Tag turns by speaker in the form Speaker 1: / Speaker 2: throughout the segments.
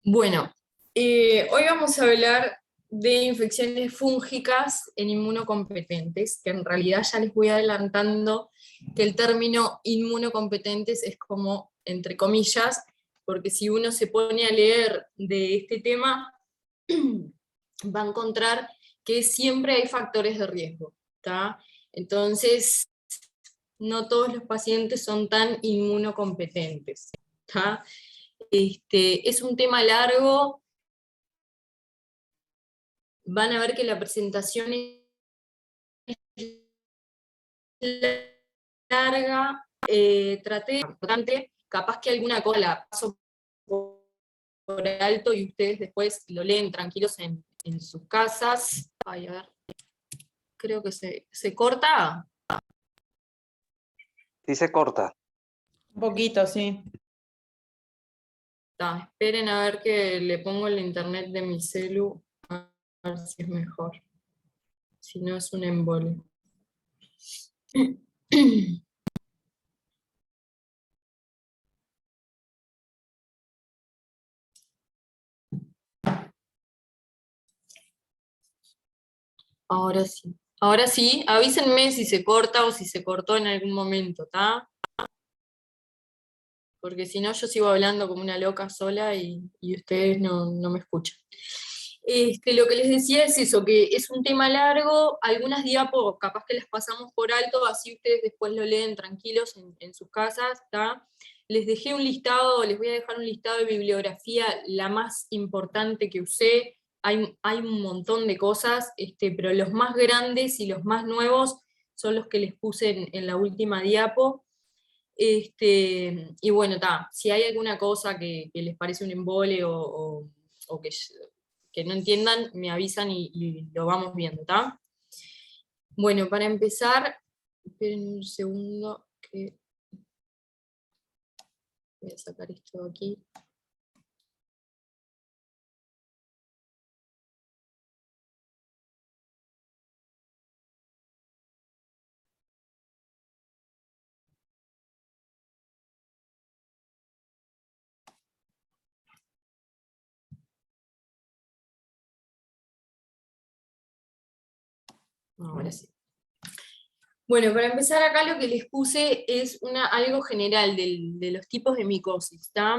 Speaker 1: Bueno, hoy vamos a hablar de infecciones fúngicas en inmunocompetentes, que en realidad ya les voy adelantando que el término inmunocompetentes es como, entre comillas, porque si uno se pone a leer de este tema, va a encontrar que siempre hay factores de riesgo, ¿tá? Entonces, no todos los pacientes son tan inmunocompetentes, ¿tá? Es un tema largo. Van a ver que la presentación es larga, traté importante, capaz que alguna cosa la paso por alto y ustedes después lo leen tranquilos en sus casas. Ay, a ver, creo que se corta.
Speaker 2: Sí se corta.
Speaker 3: Un poquito, sí.
Speaker 1: Esperen a ver que le pongo el internet de mi celu, a ver si es mejor. Si no es un embole. Ahora sí. Ahora sí, avísenme si se corta o si se cortó en algún momento, ¿está? Porque si no yo sigo hablando como una loca sola y ustedes no me escuchan. Lo que les decía es eso, que es un tema largo, algunas diapos capaz que las pasamos por alto, así ustedes después lo leen tranquilos en sus casas, ¿está? Les dejé un listado, les voy a dejar un listado de bibliografía, la más importante que usé. Hay un montón de cosas, pero los más grandes y los más nuevos son los que les puse en la última diapo. Y bueno, si hay alguna cosa que les parece un embole o que no entiendan, me avisan y lo vamos viendo, ¿está? Bueno, para empezar, esperen un segundo que voy a sacar esto de aquí. Ahora sí. Bueno, para empezar acá lo que les puse es algo general de los tipos de micosis, ¿está?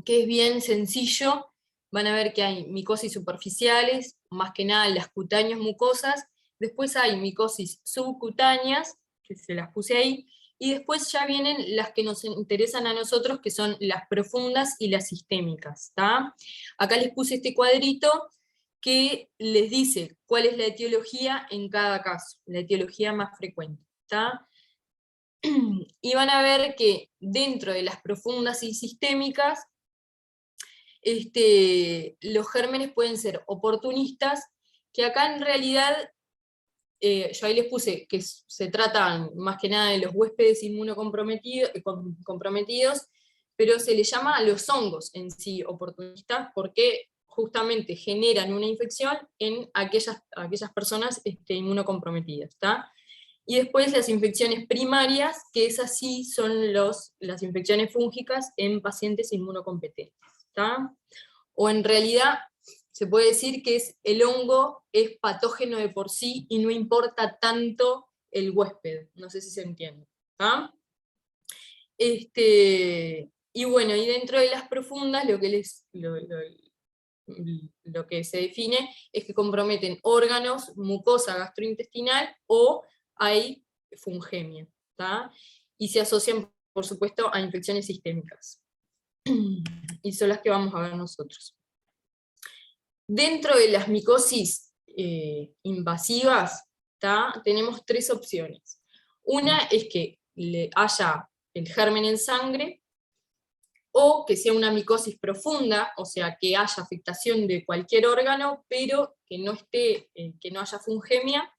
Speaker 1: Que es bien sencillo. Van a ver que hay micosis superficiales, más que nada las cutáneas mucosas, después hay micosis subcutáneas, que se las puse ahí, y después ya vienen las que nos interesan a nosotros, que son las profundas y las sistémicas, ¿está? Acá les puse este cuadrito que les dice cuál es la etiología en cada caso, la etiología más frecuente, ¿está? Y van a ver que dentro de las profundas y sistémicas, los gérmenes pueden ser oportunistas, que acá en realidad, yo ahí les puse que se tratan más que nada de los huéspedes comprometidos, pero se le llama a los hongos en sí oportunistas, porque justamente generan una infección en aquellas personas inmunocomprometidas, ¿está? Y después las infecciones primarias, que esas sí son las infecciones fúngicas en pacientes inmunocompetentes, ¿está? O en realidad se puede decir que el hongo es patógeno de por sí y no importa tanto el huésped, no sé si se entiende. ¿Ah? Y bueno, y dentro de las profundas lo que se define es que comprometen órganos, mucosa gastrointestinal o hay fungemia, ¿tá? Y se asocian, por supuesto, a infecciones sistémicas. Y son las que vamos a ver nosotros. Dentro de las micosis invasivas, tenemos tres opciones. Una es que haya el germen en sangre, o que sea una micosis profunda, o sea, que haya afectación de cualquier órgano, pero que no haya fungemia,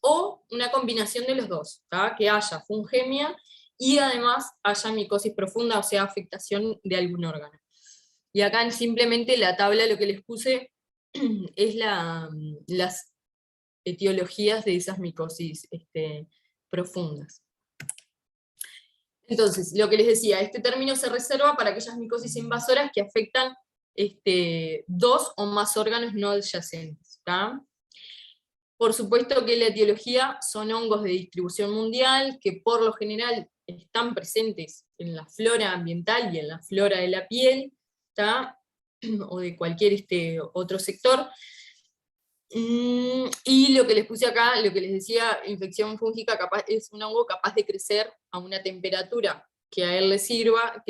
Speaker 1: o una combinación de los dos, que haya fungemia y además haya micosis profunda, o sea, afectación de algún órgano. Y acá simplemente la tabla lo que les puse es las etiologías de esas micosis profundas. Entonces, lo que les decía, este término se reserva para aquellas micosis invasoras que afectan dos o más órganos no adyacentes. ¿Tá? Por supuesto que la etiología son hongos de distribución mundial, que por lo general están presentes en la flora ambiental y en la flora de la piel, ¿tá? O de cualquier otro sector. Y lo que les puse acá, lo que les decía, infección fúngica es un hongo capaz de crecer a una temperatura que a él le sirva,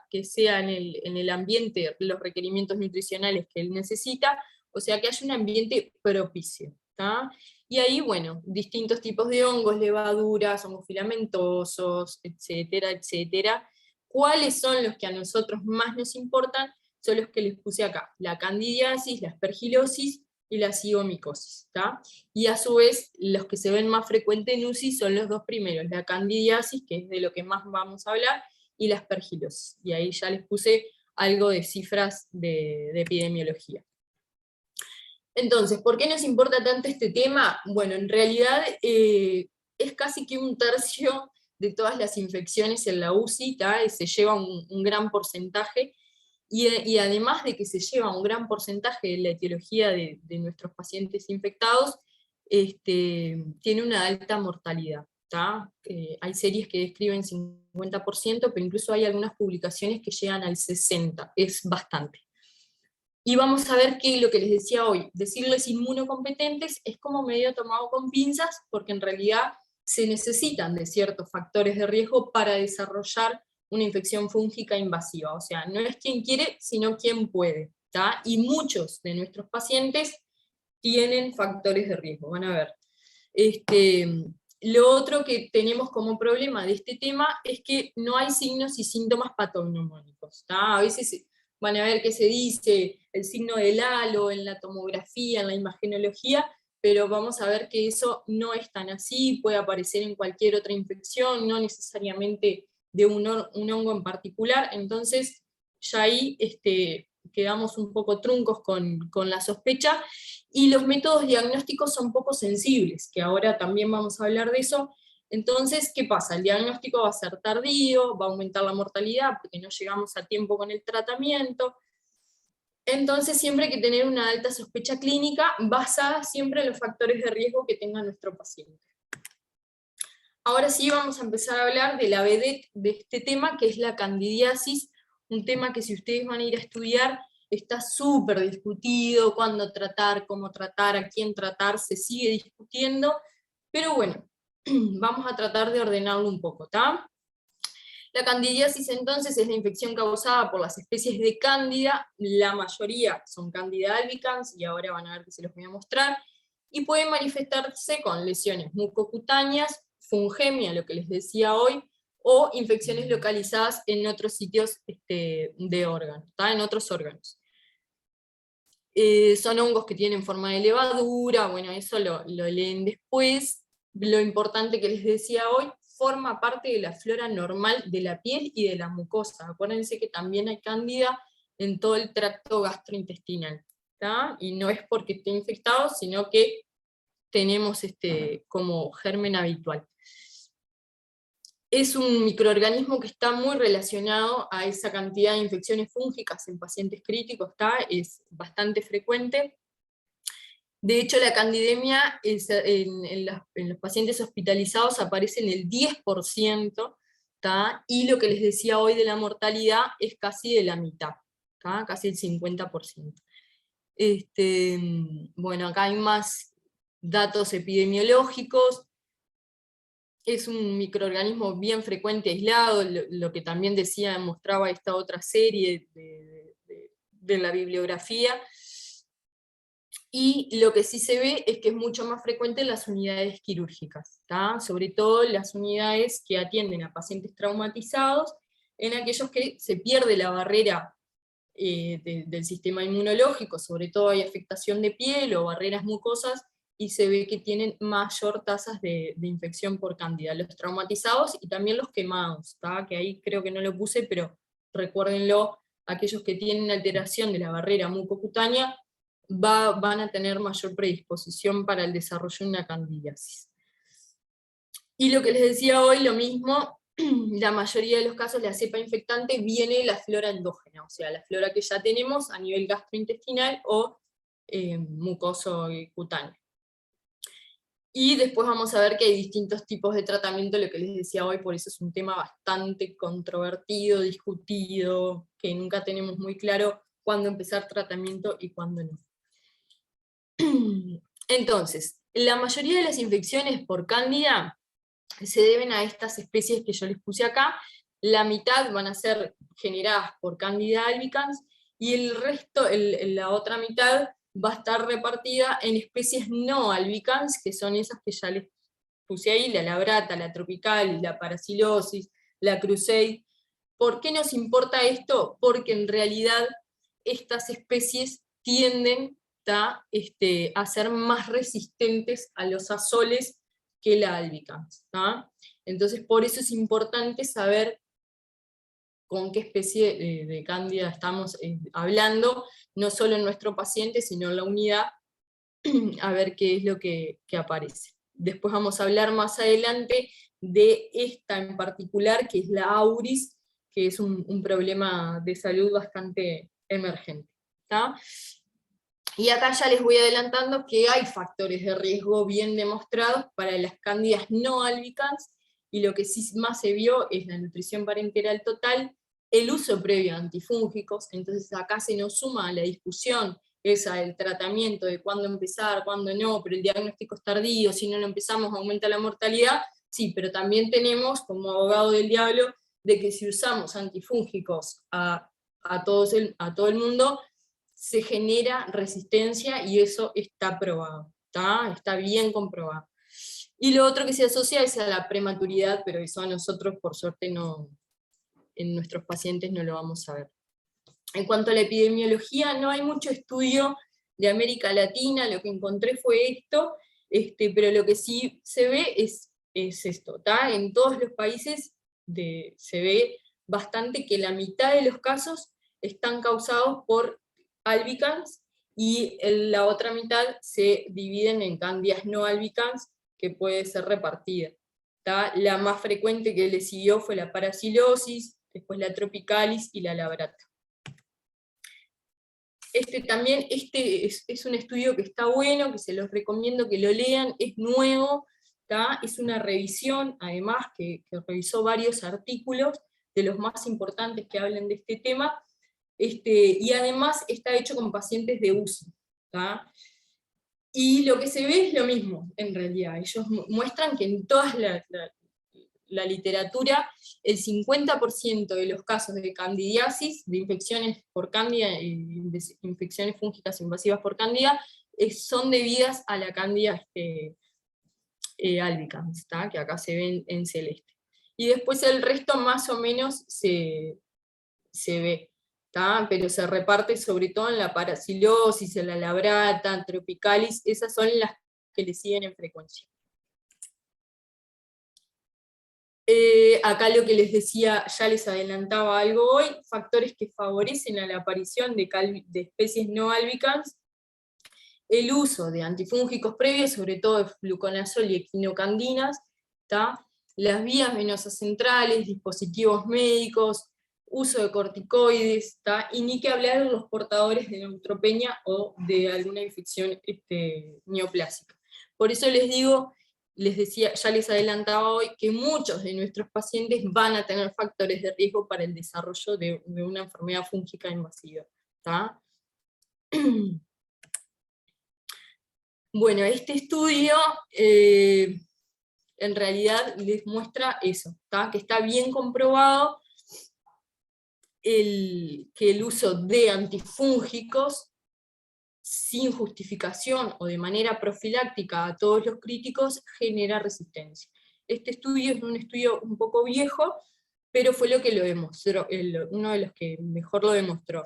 Speaker 1: que sea en el ambiente los requerimientos nutricionales que él necesita, o sea que haya un ambiente propicio. ¿Tá? Y ahí, bueno, distintos tipos de hongos, levaduras, hongos filamentosos, etcétera, etcétera. ¿Cuáles son los que a nosotros más nos importan? Son los que les puse acá, la candidiasis, la aspergilosis y la cigomicosis. ¿Tá? Y a su vez, los que se ven más frecuentes en UCI son los dos primeros, la candidiasis, que es de lo que más vamos a hablar, y la aspergilosis. Y ahí ya les puse algo de cifras de epidemiología. Entonces, ¿por qué nos importa tanto este tema? Bueno, en realidad es casi que un tercio de todas las infecciones en la UCI, se lleva un gran porcentaje, y además de que se lleva un gran porcentaje de la etiología de nuestros pacientes infectados, tiene una alta mortalidad. Hay series que describen 50%, pero incluso hay algunas publicaciones que llegan al 60%, es bastante. Y vamos a ver que lo que les decía hoy, decirles inmunocompetentes es como medio tomado con pinzas, porque en realidad se necesitan de ciertos factores de riesgo para desarrollar una infección fúngica invasiva. O sea, no es quien quiere, sino quien puede. ¿Tá? Y muchos de nuestros pacientes tienen factores de riesgo, van a ver. Lo otro que tenemos como problema de este tema es que no hay signos y síntomas patognomónicos. ¿Tá? A veces van a ver que se dice el signo del halo en la tomografía, en la imagenología, pero vamos a ver que eso no es tan así, puede aparecer en cualquier otra infección, no necesariamente de un hongo en particular, entonces ya ahí quedamos un poco truncos con la sospecha, y los métodos diagnósticos son poco sensibles, que ahora también vamos a hablar de eso. Entonces, ¿qué pasa? El diagnóstico va a ser tardío, va a aumentar la mortalidad porque no llegamos a tiempo con el tratamiento. Entonces siempre hay que tener una alta sospecha clínica basada siempre en los factores de riesgo que tenga nuestro paciente. Ahora sí vamos a empezar a hablar de la vedette de este tema, que es la candidiasis, un tema que si ustedes van a ir a estudiar está súper discutido, cuándo tratar, cómo tratar, a quién tratar, se sigue discutiendo, pero bueno, vamos a tratar de ordenarlo un poco, ¿tá? La candidiasis entonces es la infección causada por las especies de cándida, la mayoría son cándida albicans, y ahora van a ver que se los voy a mostrar, y puede manifestarse con lesiones mucocutáneas, fungemia, lo que les decía hoy, o infecciones localizadas en otros sitios de órganos, en otros órganos. Son hongos que tienen forma de levadura, bueno, eso lo leen después. Lo importante que les decía hoy, forma parte de la flora normal de la piel y de la mucosa. Acuérdense que también hay cándida en todo el tracto gastrointestinal, ¿tá? Y no es porque esté infectado, sino que tenemos como germen habitual. Es un microorganismo que está muy relacionado a esa cantidad de infecciones fúngicas en pacientes críticos, es bastante frecuente. De hecho, la candidemia en los pacientes hospitalizados aparece en el 10%, y lo que les decía hoy de la mortalidad es casi de la mitad, casi el 50%. Bueno, acá hay más datos epidemiológicos. Es un microorganismo bien frecuente, aislado, lo que también mostraba esta otra serie de la bibliografía. Y lo que sí se ve es que es mucho más frecuente en las unidades quirúrgicas, sobre todo en las unidades que atienden a pacientes traumatizados, en aquellos que se pierde la barrera del sistema inmunológico, sobre todo hay afectación de piel o barreras mucosas, y se ve que tienen mayor tasas de infección por cándida, los traumatizados y también los quemados, que ahí creo que no lo puse, pero recuérdenlo, aquellos que tienen alteración de la barrera mucocutánea van a tener mayor predisposición para el desarrollo de una candidiasis. Y lo que les decía hoy, lo mismo, la mayoría de los casos la cepa infectante viene de la flora endógena, o sea, la flora que ya tenemos a nivel gastrointestinal o mucoso y cutáneo. Y después vamos a ver que hay distintos tipos de tratamiento, lo que les decía hoy, por eso es un tema bastante controvertido, discutido, que nunca tenemos muy claro cuándo empezar tratamiento y cuándo no. Entonces, la mayoría de las infecciones por cándida se deben a estas especies que yo les puse acá. La mitad van a ser generadas por Candida albicans, y el resto, la otra mitad, va a estar repartida en especies no albicans, que son esas que ya les puse ahí, la labrata, la tropicalis, la paracilosis, la crusade. ¿Por qué nos importa esto? Porque en realidad estas especies tienden a ser más resistentes a los azoles que la albicans. Entonces por eso es importante saber con qué especie de cándida estamos hablando, no solo en nuestro paciente, sino en la unidad, a ver qué es lo que aparece. Después vamos a hablar más adelante de esta en particular, que es la auris, que es un problema de salud bastante emergente. Y acá ya les voy adelantando que hay factores de riesgo bien demostrados para las cándidas no albicans, y lo que sí más se vio es la nutrición parenteral total, el uso previo de antifúngicos. Entonces acá se nos suma a la discusión esa del tratamiento, de cuándo empezar, cuándo no, pero el diagnóstico es tardío, si no lo empezamos aumenta la mortalidad. Sí, pero también tenemos como abogado del diablo de que si usamos antifúngicos a todo el mundo, se genera resistencia, y eso está probado, está bien comprobado. Y lo otro que se asocia es a la prematuridad, pero eso a nosotros por suerte no, en nuestros pacientes no lo vamos a ver. En cuanto a la epidemiología, no hay mucho estudio de América Latina, lo que encontré fue esto, pero lo que sí se ve es esto, en todos los países se ve bastante que la mitad de los casos están causados por albicans, y la otra mitad se dividen en cándidas no albicans, que puede ser repartida. La más frecuente que le siguió fue la paracilosis, después la tropicalis y la labrata. También es un estudio que está bueno, que se los recomiendo que lo lean, es nuevo, es una revisión, además, que revisó varios artículos de los más importantes que hablan de este tema, y además está hecho con pacientes de UCI. Y lo que se ve es lo mismo, en realidad. Ellos muestran que en toda la literatura, el 50% de los casos de candidiasis, de infecciones por cándida, de infecciones fúngicas invasivas por cándida, son debidas a la cándida albicans, que acá se ven en celeste. Y después el resto más o menos se ve, pero se reparte sobre todo en la paracilosis, en la labrata, tropicalis, esas son las que le siguen en frecuencia. Acá lo que les decía, ya les adelantaba algo hoy, factores que favorecen a la aparición de especies no albicans: el uso de antifúngicos previos, sobre todo de fluconazol y equinocandinas, las vías venosas centrales, dispositivos médicos, uso de corticoides, y ni que hablar de los portadores de neutropenia o de alguna infección neoplásica. Por eso les digo, les decía, ya les adelantaba hoy, que muchos de nuestros pacientes van a tener factores de riesgo para el desarrollo de una enfermedad fúngica invasiva. Bueno, este estudio en realidad les muestra eso, que está bien comprobado que el uso de antifúngicos sin justificación o de manera profiláctica a todos los críticos genera resistencia. Este estudio es un estudio un poco viejo, pero fue lo que lo demostró, uno de los que mejor lo demostró.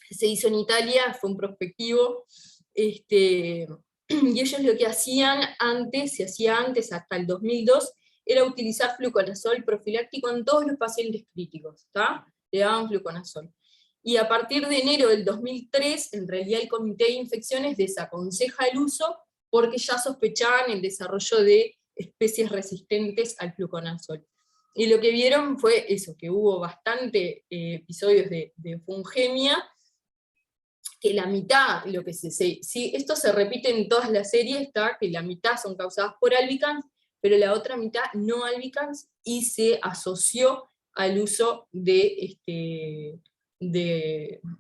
Speaker 1: Se hizo en Italia, fue un prospectivo, y ellos lo que hacían antes, se hacía antes hasta el 2002, era utilizar fluconazol profiláctico en todos los pacientes críticos, le daban fluconazol. Y a partir de enero del 2003, en realidad el Comité de Infecciones desaconseja el uso, porque ya sospechaban el desarrollo de especies resistentes al fluconazol. Y lo que vieron fue eso, que hubo bastante episodios de fungemia, que la mitad, si esto se repite en todas las series, está que la mitad son causadas por albicans, pero la otra mitad no albicans, y se asoció al uso de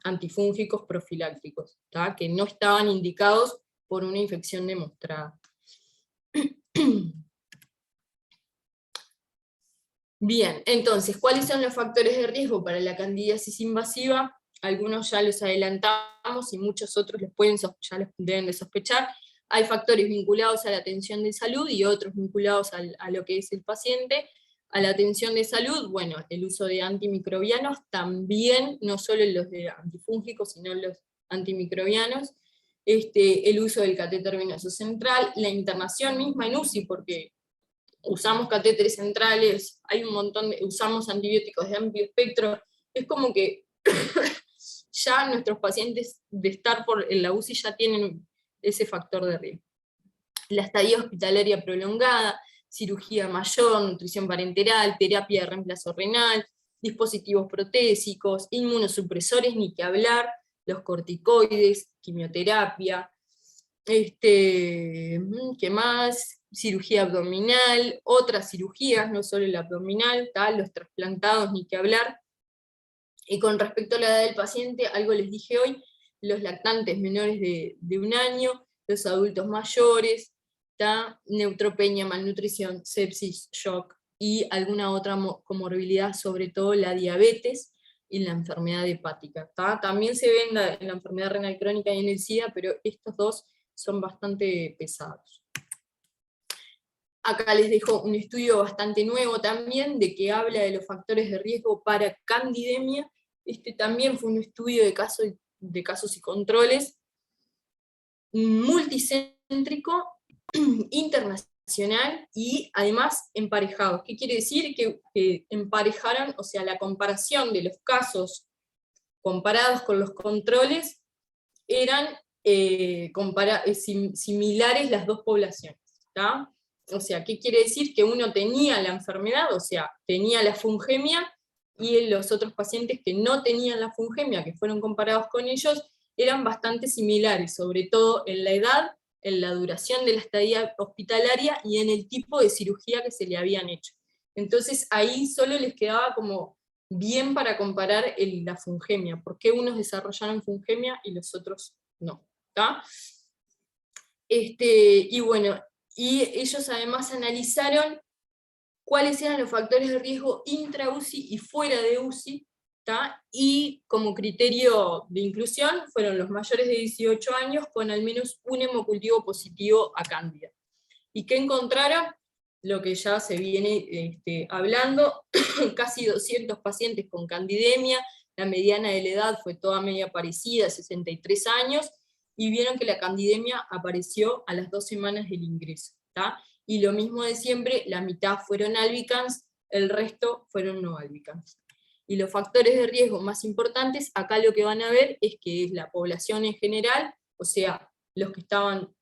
Speaker 1: antifúngicos profilácticos, ¿tá? Que no estaban indicados por una infección demostrada. Bien, entonces, ¿cuáles son los factores de riesgo para la candidiasis invasiva? Algunos ya los adelantamos y muchos otros ya los deben de sospechar. Hay factores vinculados a la atención de salud y otros vinculados a lo que es el paciente. A la atención de salud, bueno, el uso de antimicrobianos, también, no solo los de antifúngicos, sino los antimicrobianos. El uso del catéter venoso central, la internación misma en UCI, porque usamos catéteres centrales, hay un montón usamos antibióticos de amplio espectro, es como que ya nuestros pacientes de estar en la UCI ya tienen ese factor de riesgo. La estadía hospitalaria prolongada, cirugía mayor, nutrición parenteral, terapia de reemplazo renal, dispositivos protésicos, inmunosupresores, ni que hablar, los corticoides, quimioterapia, ¿qué más? Cirugía abdominal, otras cirugías, no solo la abdominal, los trasplantados, ni que hablar. Y con respecto a la edad del paciente, algo les dije hoy, los lactantes menores de 1 año, los adultos mayores, neutropenia, malnutrición, sepsis, shock, y alguna otra comorbilidad, sobre todo la diabetes y la enfermedad hepática. También se ve en la enfermedad renal crónica y en el SIDA, pero estos dos son bastante pesados. Acá les dejo un estudio bastante nuevo también, de que habla de los factores de riesgo para candidemia. También fue un estudio de casos y controles, multicéntrico, internacional, y además emparejados. ¿Qué quiere decir? Que emparejaron, o sea, la comparación de los casos comparados con los controles eran similares las dos poblaciones, ¿tá? O sea, ¿qué quiere decir? Que uno tenía la enfermedad, o sea, tenía la fungemia, y los otros pacientes que no tenían la fungemia, que fueron comparados con ellos, eran bastante similares, sobre todo en la edad, en la duración de la estadía hospitalaria y en el tipo de cirugía que se le habían hecho. Entonces ahí solo les quedaba como bien para comparar la fungemia, por qué unos desarrollaron fungemia y los otros no. ¿Tá? Y bueno, y ellos además analizaron cuáles eran los factores de riesgo intra-UCI y fuera de UCI, ¿tá? Y como criterio de inclusión fueron los mayores de 18 años con al menos un hemocultivo positivo a cándida. ¿Y qué encontraron? Lo que ya se viene hablando, casi 200 pacientes con candidemia, la mediana de la edad fue toda media parecida, 63 años, y vieron que la candidemia apareció a las 2 semanas del ingreso, ¿tá? Y lo mismo de siempre, la mitad fueron albicans, el resto fueron no albicans. Y los factores de riesgo más importantes, acá lo que van a ver es que es la población en general, o sea, los que estaban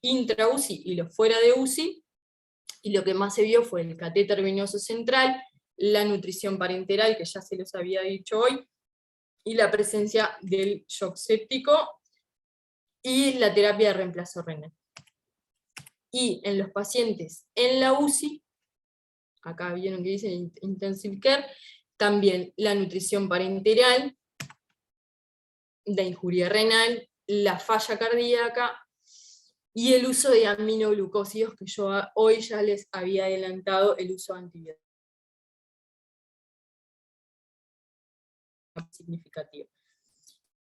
Speaker 1: intra-UCI y los fuera de UCI, y lo que más se vio fue el catéter venoso central, la nutrición parenteral, que ya se los había dicho hoy, y la presencia del shock séptico, y la terapia de reemplazo renal. Y en los pacientes en la UCI, acá vieron que dice intensive care, también la nutrición parenteral, la injuria renal, la falla cardíaca, y el uso de aminoglucósidos, que yo hoy ya les había adelantado el uso de antibióticos. Significativo.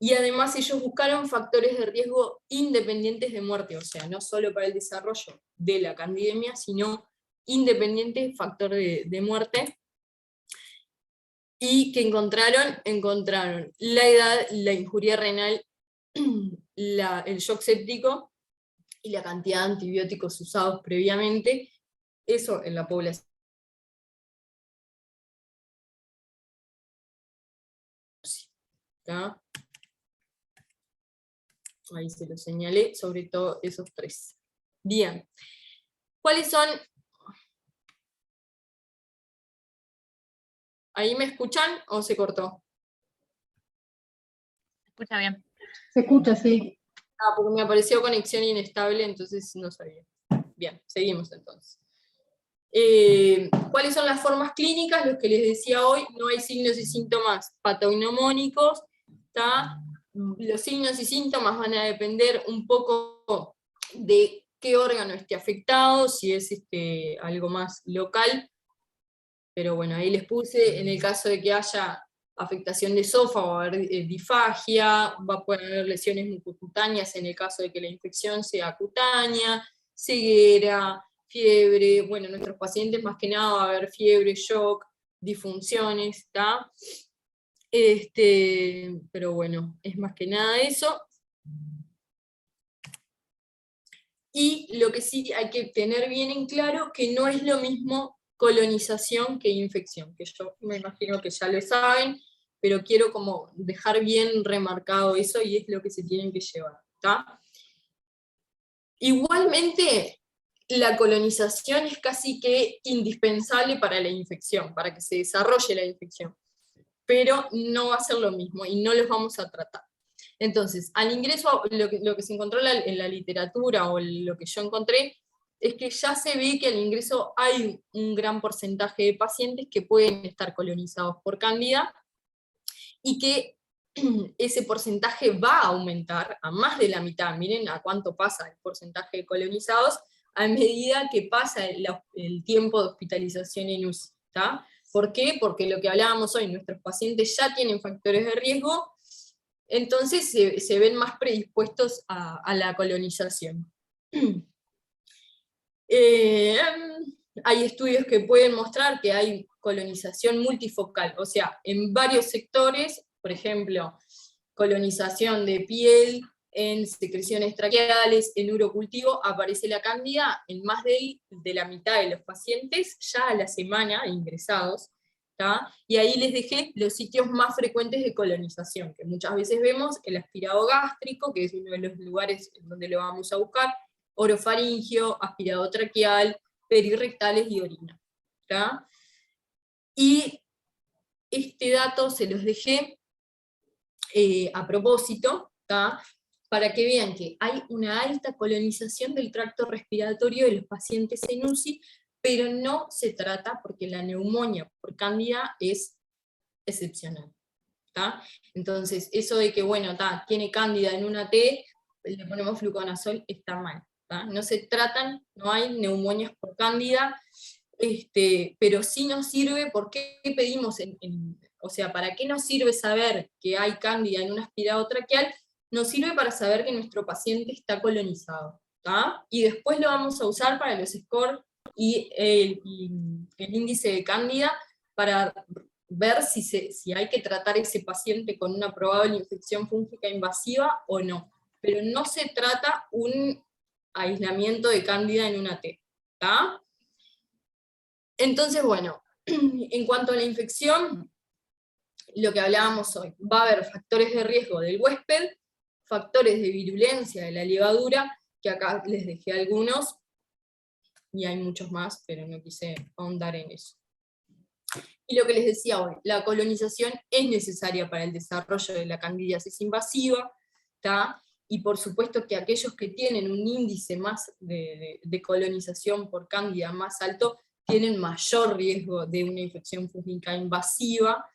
Speaker 1: Y además ellos buscaron factores de riesgo independientes de muerte, o sea, no solo para el desarrollo de la candidemia, sino independiente factor de muerte. ¿Y que encontraron? Encontraron la edad, la injuria renal, el shock séptico y la cantidad de antibióticos usados previamente, eso en la población. ¿Tá? Ahí se lo señalé, sobre todo esos tres. Bien. ¿Cuáles son? ¿Ahí me escuchan o se cortó?
Speaker 2: Se escucha bien.
Speaker 3: Se escucha, sí.
Speaker 1: Ah, porque me apareció conexión inestable, entonces no sabía. Bien, seguimos entonces. ¿Cuáles son las formas clínicas? Los que les decía hoy, no hay signos y síntomas patognomónicos, ¿tá? Los signos y síntomas van a depender un poco de qué órgano esté afectado, si es algo más local, pero bueno, ahí les puse, en el caso de que haya afectación de esófago, va a haber disfagia, va a poder haber lesiones mucocutáneas en el caso de que la infección sea cutánea, ceguera, fiebre, bueno, en nuestros pacientes más que nada va a haber fiebre, shock, disfunciones, ¿está? Pero bueno, es más que nada eso. Y lo que sí hay que tener bien en claro, que no es lo mismo colonización que infección, que yo me imagino que ya lo saben, pero quiero como dejar bien remarcado eso y es lo que se tienen que llevar, ¿tá? Igualmente, la colonización es casi que indispensable para la infección, para que se desarrolle la infección, pero no va a ser lo mismo y no los vamos a tratar. Entonces, al ingreso, lo que se encontró en la literatura o lo que yo encontré, es que ya se ve que al ingreso hay un gran porcentaje de pacientes que pueden estar colonizados por cándida, y que ese porcentaje va a aumentar a más de la mitad. Miren a cuánto pasa el porcentaje de colonizados a medida que pasa el tiempo de hospitalización en UCI. ¿Tá? ¿Por qué? Porque lo que hablábamos hoy, nuestros pacientes ya tienen factores de riesgo, entonces se ven más predispuestos a la colonización. Hay estudios que pueden mostrar que hay colonización multifocal, o sea, en varios sectores, por ejemplo, colonización de piel, en secreciones traqueales, en urocultivo, aparece la cándida en más de la mitad de los pacientes, ya a la semana ingresados, ¿tá? Y ahí les dejé los sitios más frecuentes de colonización, que muchas veces vemos el aspirado gástrico, que es uno de los lugares en donde lo vamos a buscar, orofaringio, aspirado traqueal, perirrectales y orina, ¿tá? Y este dato se los dejé a propósito, ¿tá? Para que vean que hay una alta colonización del tracto respiratorio de los pacientes en UCI, pero no se trata porque la neumonía por cándida es excepcional. ¿Tá? Entonces, eso de que, bueno, tiene cándida en una T, le ponemos fluconazol, está mal. ¿Tá? No se tratan, no hay neumonias por cándida, pero sí nos sirve. ¿Por qué pedimos, o sea, para qué nos sirve saber que hay cándida en un aspirado traqueal? Nos sirve para saber que nuestro paciente está colonizado, ¿tá? Y después lo vamos a usar para los scores y el índice de cándida, para ver si hay que tratar a ese paciente con una probable infección fúngica invasiva o no. Pero no se trata un aislamiento de cándida en una T, ¿tá? Entonces, bueno, en cuanto a la infección, lo que hablábamos hoy, va a haber factores de riesgo del huésped, factores de virulencia de la levadura, que acá les dejé algunos, y hay muchos más, pero no quise ahondar en eso. Y lo que les decía hoy, la colonización es necesaria para el desarrollo de la candidiasis invasiva, ¿tá? Y por supuesto que aquellos que tienen un índice más de colonización por cándida más alto, tienen mayor riesgo de una infección fúngica invasiva,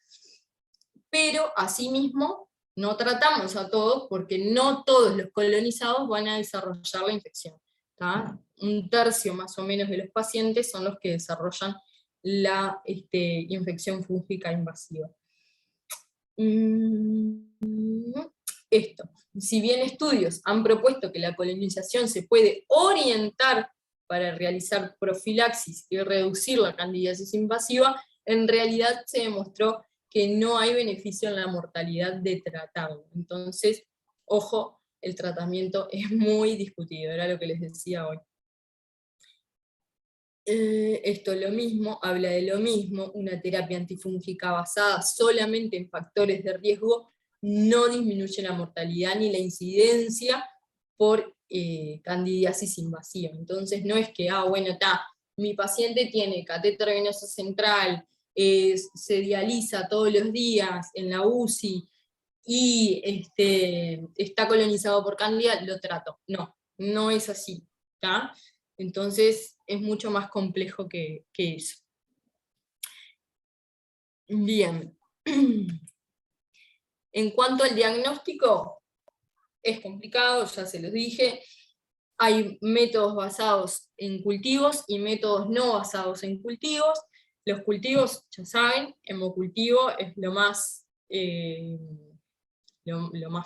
Speaker 1: pero asimismo no tratamos a todos, porque no todos los colonizados van a desarrollar la infección, ¿tá? Un tercio más o menos de los pacientes son los que desarrollan la infección fúngica invasiva. Esto, si bien estudios han propuesto que la colonización se puede orientar para realizar profilaxis y reducir la candidiasis invasiva, en realidad se demostró que no hay beneficio en la mortalidad de tratarlo. Entonces, ojo, el tratamiento es muy discutido, era lo que les decía hoy. Esto es lo mismo, habla de lo mismo, una terapia antifúngica basada solamente en factores de riesgo no disminuye la mortalidad ni la incidencia por candidiasis invasiva. Entonces no es que, bueno, mi paciente tiene catéter venoso central, se dializa todos los días en la UCI y está colonizado por Cándida, lo trato. No, no es así, ¿tá? Entonces es mucho más complejo que eso. Bien. En cuanto al diagnóstico, es complicado, ya se los dije. Hay métodos basados en cultivos y métodos no basados en cultivos. Los cultivos, ya saben, hemocultivo es lo más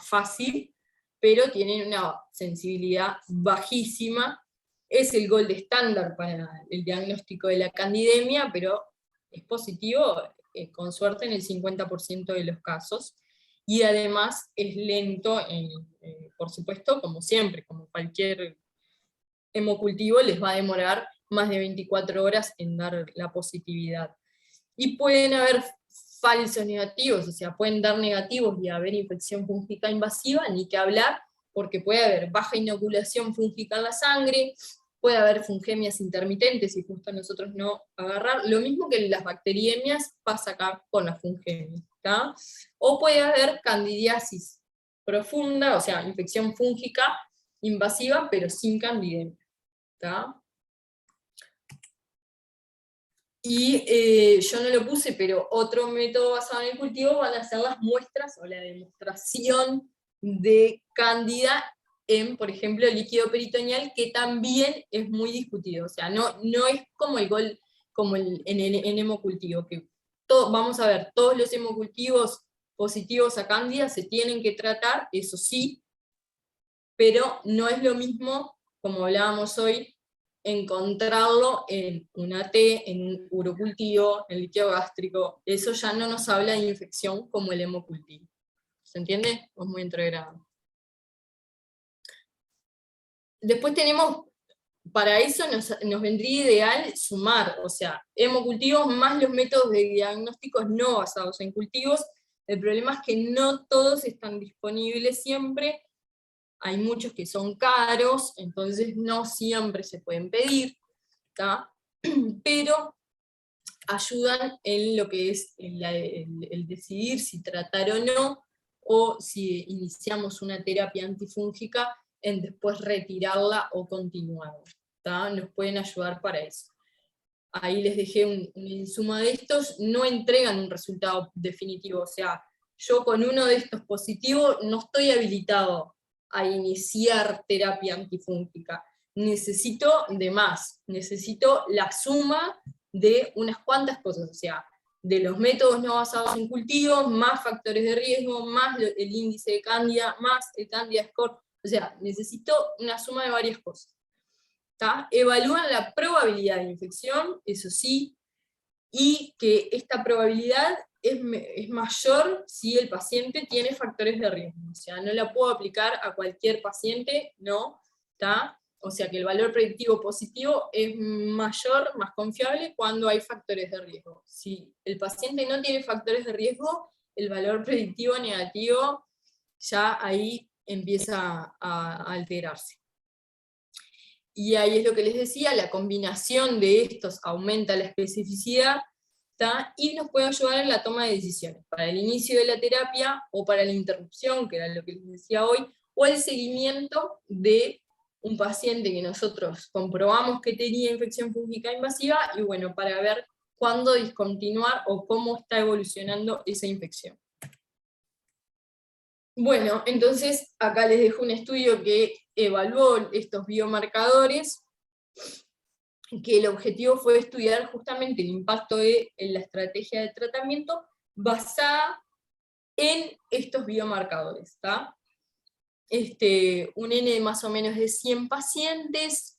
Speaker 1: fácil, pero tienen una sensibilidad bajísima. Es el gold estándar para el diagnóstico de la candidemia, pero es positivo, con suerte, en el 50% de los casos. Y además es lento, por supuesto, como siempre, como cualquier hemocultivo, les va a demorar más de 24 horas en dar la positividad. Y pueden haber falsos negativos, o sea, pueden dar negativos y haber infección fúngica invasiva, ni que hablar, porque puede haber baja inoculación fúngica en la sangre, puede haber fungemias intermitentes y justo nosotros no agarrar, lo mismo que en las bacteriemias pasa acá con las fungemias, ¿tá? O puede haber candidiasis profunda, o sea, infección fúngica invasiva, pero sin candidemia, ¿tá? Y yo no lo puse, pero otro método basado en el cultivo van a ser las muestras o la demostración de cándida en, por ejemplo, el líquido peritoneal, que también es muy discutido. O sea, no es como el gol, como en hemocultivo, que vamos a ver, todos los hemocultivos positivos a cándida se tienen que tratar, eso sí, pero no es lo mismo, como hablábamos hoy, encontrarlo en una T, en un urocultivo, en líquido gástrico. Eso ya no nos habla de infección como el hemocultivo. ¿Se entiende? Es muy entregrado. Después tenemos, para eso nos vendría ideal sumar, o sea, hemocultivos más los métodos de diagnósticos no basados en cultivos. El problema es que no todos están disponibles siempre, hay muchos que son caros, entonces no siempre se pueden pedir, ¿tá? Pero ayudan en lo que es el decidir si tratar o no, o si iniciamos una terapia antifúngica, en después retirarla o continuarla, ¿tá? Nos pueden ayudar para eso. Ahí les dejé un insumo de estos, no entregan un resultado definitivo, o sea, yo con uno de estos positivos no estoy habilitado a iniciar terapia antifúngica. Necesito de más, necesito la suma de unas cuantas cosas, o sea, de los métodos no basados en cultivos, más factores de riesgo, más el índice de Cándida, más el Cándida Score, o sea, necesito una suma de varias cosas. ¿Tá? Evalúan la probabilidad de infección, eso sí, y que esta probabilidad es mayor si el paciente tiene factores de riesgo. O sea, no la puedo aplicar a cualquier paciente, no, ¿tá? O sea que el valor predictivo positivo es mayor, más confiable cuando hay factores de riesgo. Si el paciente no tiene factores de riesgo, el valor predictivo negativo ya ahí empieza a alterarse. Y ahí es lo que les decía, la combinación de estos aumenta la especificidad, ¿tá? Y nos puede ayudar en la toma de decisiones, para el inicio de la terapia o para la interrupción, que era lo que les decía hoy, o el seguimiento de un paciente que nosotros comprobamos que tenía infección fúngica invasiva, y bueno, para ver cuándo discontinuar o cómo está evolucionando esa infección. Bueno, entonces acá les dejo un estudio que evaluó estos biomarcadores, que el objetivo fue estudiar justamente el impacto en la estrategia de tratamiento basada en estos biomarcadores, ¿tá? Un N de más o menos de 100 pacientes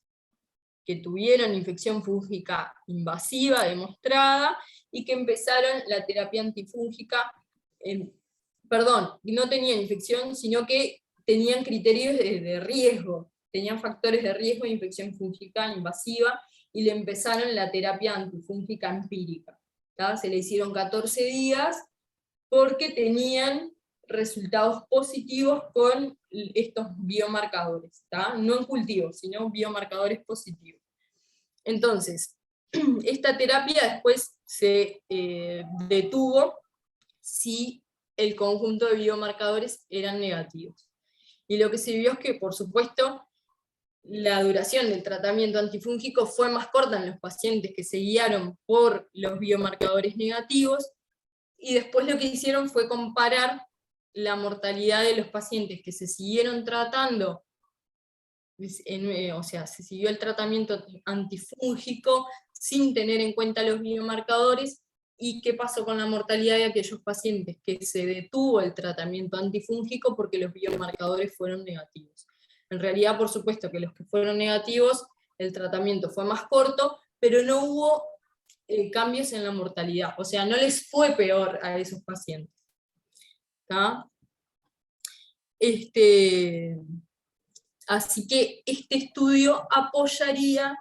Speaker 1: que tuvieron infección fúngica invasiva demostrada y que empezaron la terapia antifúngica, no tenían infección, sino que tenían criterios de riesgo, tenían factores de riesgo de infección fúngica invasiva, y le empezaron la terapia antifúngica empírica, ¿tá? Se le hicieron 14 días porque tenían resultados positivos con estos biomarcadores, ¿tá? No en cultivos, sino biomarcadores positivos. Entonces, esta terapia después se detuvo si el conjunto de biomarcadores eran negativos. Y lo que se vio es que, por supuesto, la duración del tratamiento antifúngico fue más corta en los pacientes que se guiaron por los biomarcadores negativos, y después lo que hicieron fue comparar la mortalidad de los pacientes que se siguieron tratando, o sea, se siguió el tratamiento antifúngico sin tener en cuenta los biomarcadores, y qué pasó con la mortalidad de aquellos pacientes que se detuvo el tratamiento antifúngico porque los biomarcadores fueron negativos. En realidad, por supuesto que los que fueron negativos, el tratamiento fue más corto, pero no hubo cambios en la mortalidad, o sea, no les fue peor a esos pacientes. ¿Tá? Así que este estudio apoyaría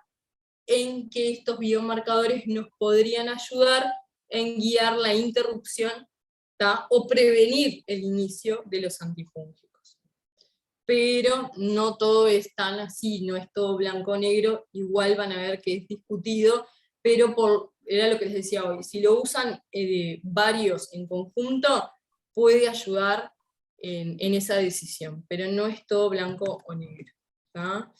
Speaker 1: en que estos biomarcadores nos podrían ayudar en guiar la interrupción, ¿tá? O prevenir el inicio de los antifúngicos. Pero no todo es tan así, no es todo blanco o negro, igual van a ver que es discutido, pero era lo que les decía hoy, si lo usan varios en conjunto, puede ayudar en esa decisión, pero no es todo blanco o negro. ¿Tá?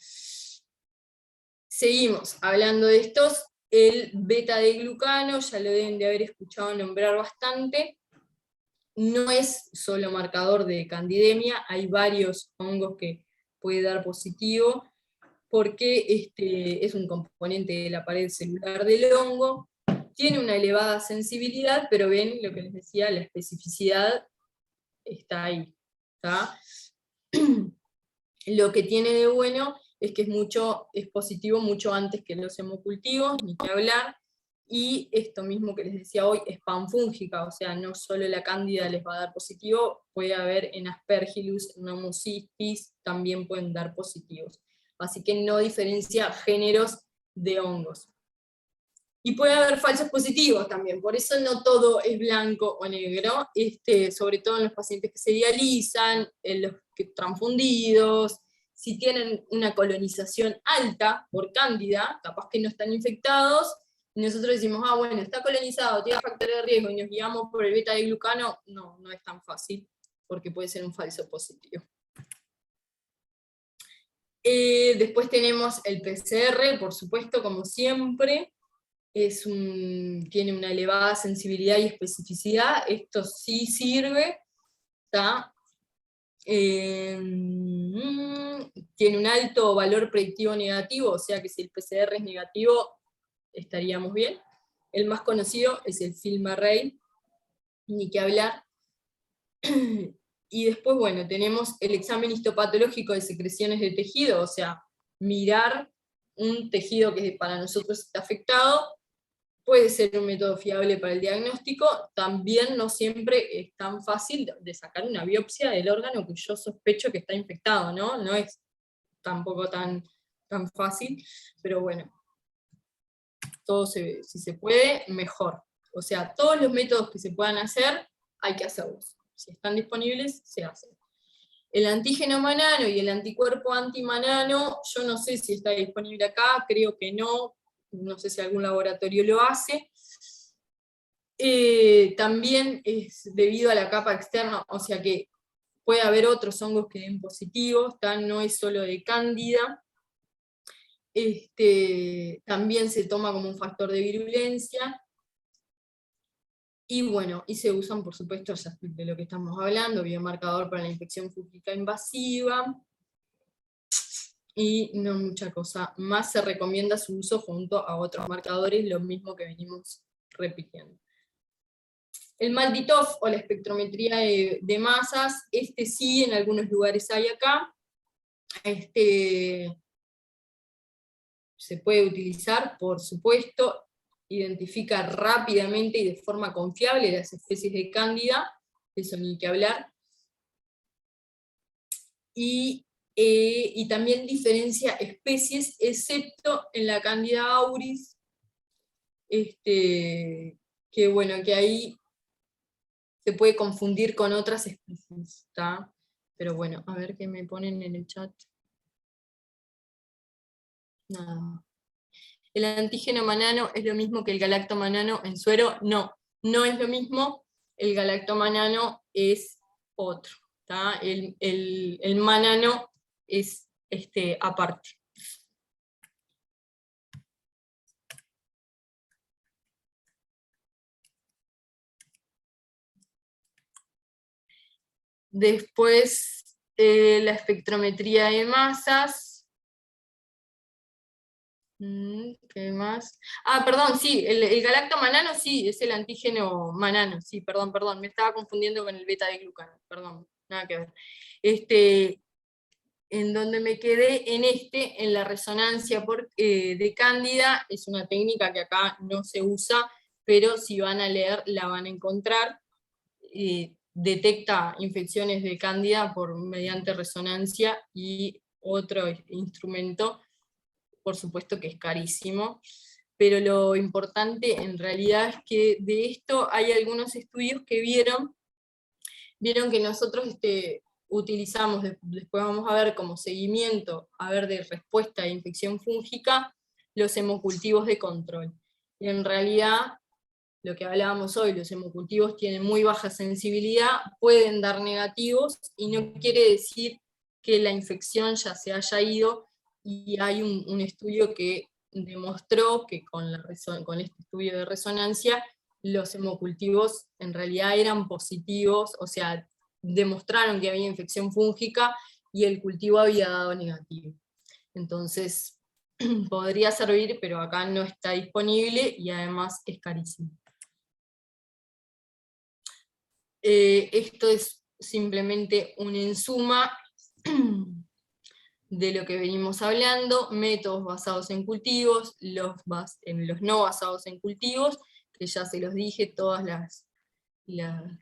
Speaker 1: Seguimos hablando de estos, el beta de glucano, ya lo deben de haber escuchado nombrar bastante, no es solo marcador de candidemia, hay varios hongos que puede dar positivo, porque es un componente de la pared celular del hongo, tiene una elevada sensibilidad, pero ven lo que les decía, la especificidad está ahí. ¿Tá? Lo que tiene de bueno es que es positivo mucho antes que los hemocultivos, ni que hablar, y esto mismo que les decía hoy es panfúngica, o sea, no solo la cándida les va a dar positivo, puede haber en Aspergillus, en Homocystis, también pueden dar positivos. Así que no diferencia géneros de hongos. Y puede haber falsos positivos también, por eso no todo es blanco o negro, sobre todo en los pacientes que se dializan, en los transfundidos, si tienen una colonización alta por cándida, capaz que no están infectados, y nosotros decimos, bueno, está colonizado, tiene factores de riesgo, y nos guiamos por el beta de glucano, no es tan fácil, porque puede ser un falso positivo. Después tenemos el PCR, por supuesto, como siempre, tiene una elevada sensibilidad y especificidad, esto sí sirve, ¿tá? Tiene un alto valor predictivo negativo, o sea que si el PCR es negativo, estaríamos bien. El más conocido es el FilmArray, ni que hablar. Y después, bueno, tenemos el examen histopatológico de secreciones de tejido, o sea, mirar un tejido que para nosotros está afectado, puede ser un método fiable para el diagnóstico, también no siempre es tan fácil de sacar una biopsia del órgano que yo sospecho que está infectado, ¿no? No es tampoco tan fácil, pero bueno, todo si se puede, mejor. O sea, todos los métodos que se puedan hacer, hay que hacerlos. Si están disponibles, se hacen. El antígeno manano y el anticuerpo antimanano, yo no sé si está disponible acá, creo que no sé si algún laboratorio lo hace. También es debido a la capa externa, o sea que puede haber otros hongos que den positivos, no es solo de cándida. También se toma como un factor de virulencia. Y bueno, y se usan, por supuesto, ya de lo que estamos hablando, biomarcador para la infección fúngica invasiva, y no mucha cosa más. Se recomienda su uso junto a otros marcadores, lo mismo que venimos repitiendo. El MALDI-TOF o la espectrometría de masas, sí en algunos lugares hay acá. Se puede utilizar, por supuesto, identifica rápidamente y de forma confiable las especies de cándida, eso ni que hablar. Y también diferencia especies, excepto en la Candida auris, que bueno, que ahí se puede confundir con otras especies, ¿está? Pero bueno, a ver qué me ponen en el chat. Nada. ¿El antígeno manano es lo mismo que el galactomanano en suero? No, no es lo mismo. El galactomanano es otro, ¿tá? El manano es aparte. Después, la espectrometría de masas. ¿Qué más? Ah, perdón, sí, el galactomanano sí, es el antígeno manano, sí, perdón, me estaba confundiendo con el beta de glucano, perdón, nada que ver. En donde me quedé en la resonancia de Cándida, es una técnica que acá no se usa, pero si van a leer la van a encontrar. Detecta infecciones de Cándida mediante resonancia, y otro instrumento, por supuesto que es carísimo, pero lo importante en realidad es que de esto hay algunos estudios que vieron que nosotros utilizamos, después vamos a ver como seguimiento, de respuesta a infección fúngica, los hemocultivos de control. Y en realidad, lo que hablábamos hoy, los hemocultivos tienen muy baja sensibilidad, pueden dar negativos, y no quiere decir que la infección ya se haya ido, y hay un estudio que demostró que con este estudio de resonancia, los hemocultivos en realidad eran positivos, o sea, demostraron que había infección fúngica, y el cultivo había dado negativo. Entonces, podría servir, pero acá no está disponible, y además es carísimo. Esto es simplemente un ensuma de lo que venimos hablando: métodos basados en cultivos, los no basados en cultivos, que ya se los dije, todas las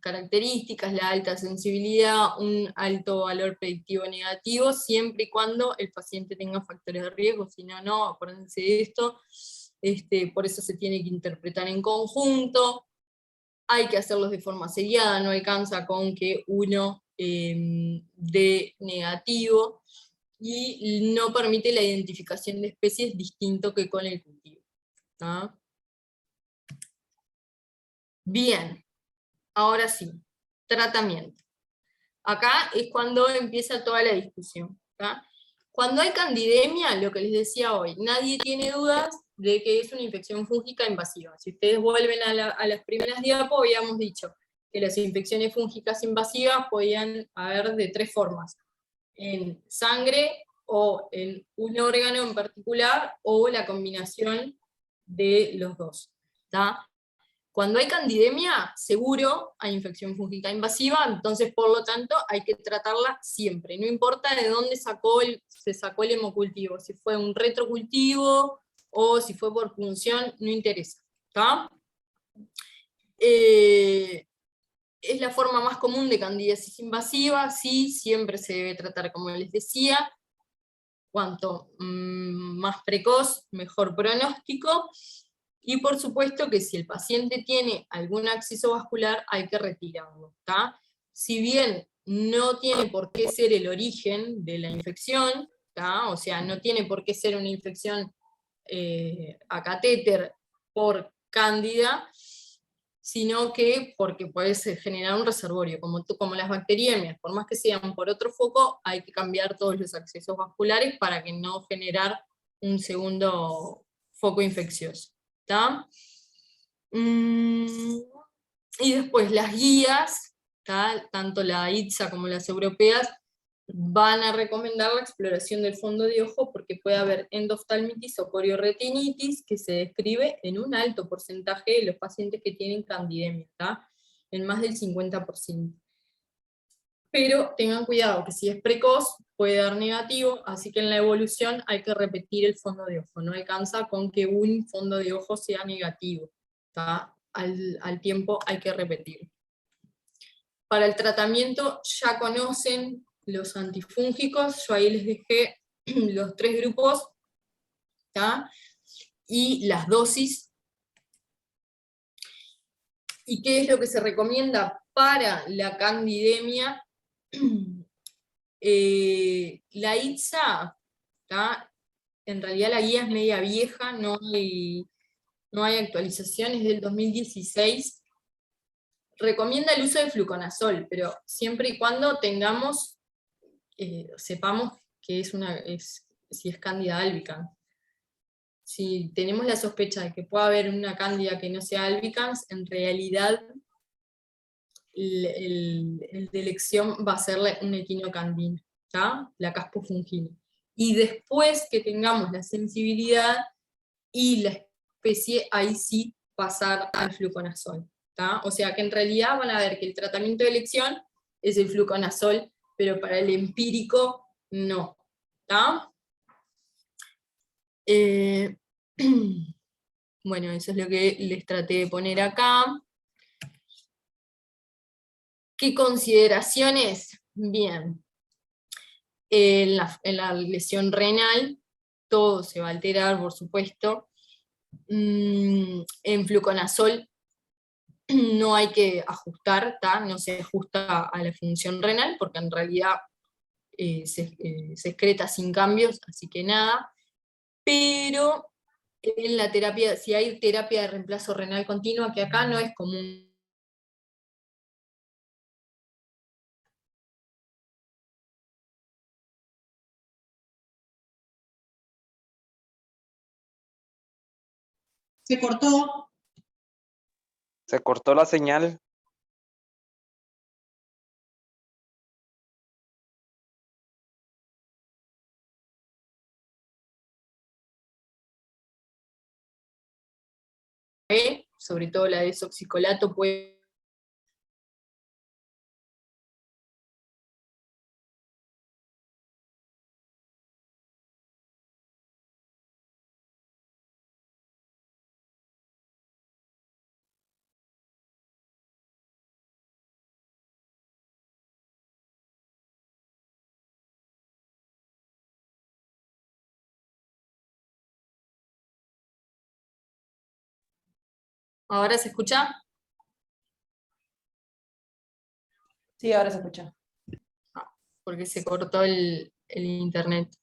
Speaker 1: características, la alta sensibilidad, un alto valor predictivo negativo, siempre y cuando el paciente tenga factores de riesgo, si no, no, acuérdense de esto. Por eso se tiene que interpretar en conjunto. Hay que hacerlos de forma seriada, no alcanza con que uno dé negativo, y no permite la identificación de especies distinto que con el cultivo. ¿Tá? Bien, ahora sí, tratamiento. Acá es cuando empieza toda la discusión. ¿Tá? Cuando hay candidemia, lo que les decía hoy, nadie tiene dudas de que es una infección fúngica invasiva. Si ustedes vuelven a las primeras diapos, habíamos dicho que las infecciones fúngicas invasivas podían haber de 3 formas: en sangre, o en un órgano en particular, o la combinación de los dos. ¿Tá? Cuando hay candidemia, seguro hay infección fúngica invasiva, entonces por lo tanto hay que tratarla siempre, no importa de dónde se sacó el hemocultivo, si fue un retrocultivo o si fue por punción, no interesa. ¿Tá? Es la forma más común de candidiasis invasiva, sí, siempre se debe tratar como les decía, cuanto más precoz, mejor pronóstico. Y por supuesto que si el paciente tiene algún acceso vascular, hay que retirarlo. ¿Tá? Si bien no tiene por qué ser el origen de la infección, ¿tá? O sea, no tiene por qué ser una infección a catéter por cándida, sino que porque puede generar un reservorio, como las bacteriemias, por más que sean por otro foco, hay que cambiar todos los accesos vasculares para que no generar un segundo foco infeccioso. ¿Tá? Y después las guías, ¿tá? Tanto la ITSA como las europeas, van a recomendar la exploración del fondo de ojo, porque puede haber endoftalmitis o corioretinitis, que se describe en un alto porcentaje de los pacientes que tienen candidemia, ¿tá? En más del 50%. Pero tengan cuidado que si es precoz puede dar negativo, así que en la evolución hay que repetir el fondo de ojo, no alcanza con que un fondo de ojo sea negativo, ¿tá? Al tiempo hay que repetir. Para el tratamiento ya conocen los antifúngicos, yo ahí les dejé los 3 grupos, ¿tá? Y las dosis. ¿Y qué es lo que se recomienda para la candidemia? La ITSA, ¿tá? en realidad la guía es media vieja, no hay actualizaciones del 2016. Recomienda el uso de fluconazol, pero siempre y cuando sepamos que si es Candida albicans. Si tenemos la sospecha de que pueda haber una cándida que no sea albicans, en realidad el de elección va a ser una equinocandina, ¿tá? La caspofungina. Y después que tengamos la sensibilidad y la especie, ahí sí pasar al fluconazol, ¿tá? O sea que en realidad van a ver que el tratamiento de elección es el fluconazol, pero para el empírico no, ¿tá? Bueno, eso es lo que les traté de poner acá. ¿Qué consideraciones? Bien. En la lesión renal, todo se va a alterar, por supuesto. En fluconazol no hay que ajustar, ¿tá? No se ajusta a la función renal, porque en realidad se excreta sin cambios, así que nada. Pero en la terapia, si hay terapia de reemplazo renal continua, que acá no es común.
Speaker 3: Se cortó.
Speaker 2: Se cortó la señal.
Speaker 1: Sobre todo la desoxicolato puede... ¿Ahora se escucha?
Speaker 3: Sí, ahora se escucha.
Speaker 1: Porque se cortó el internet.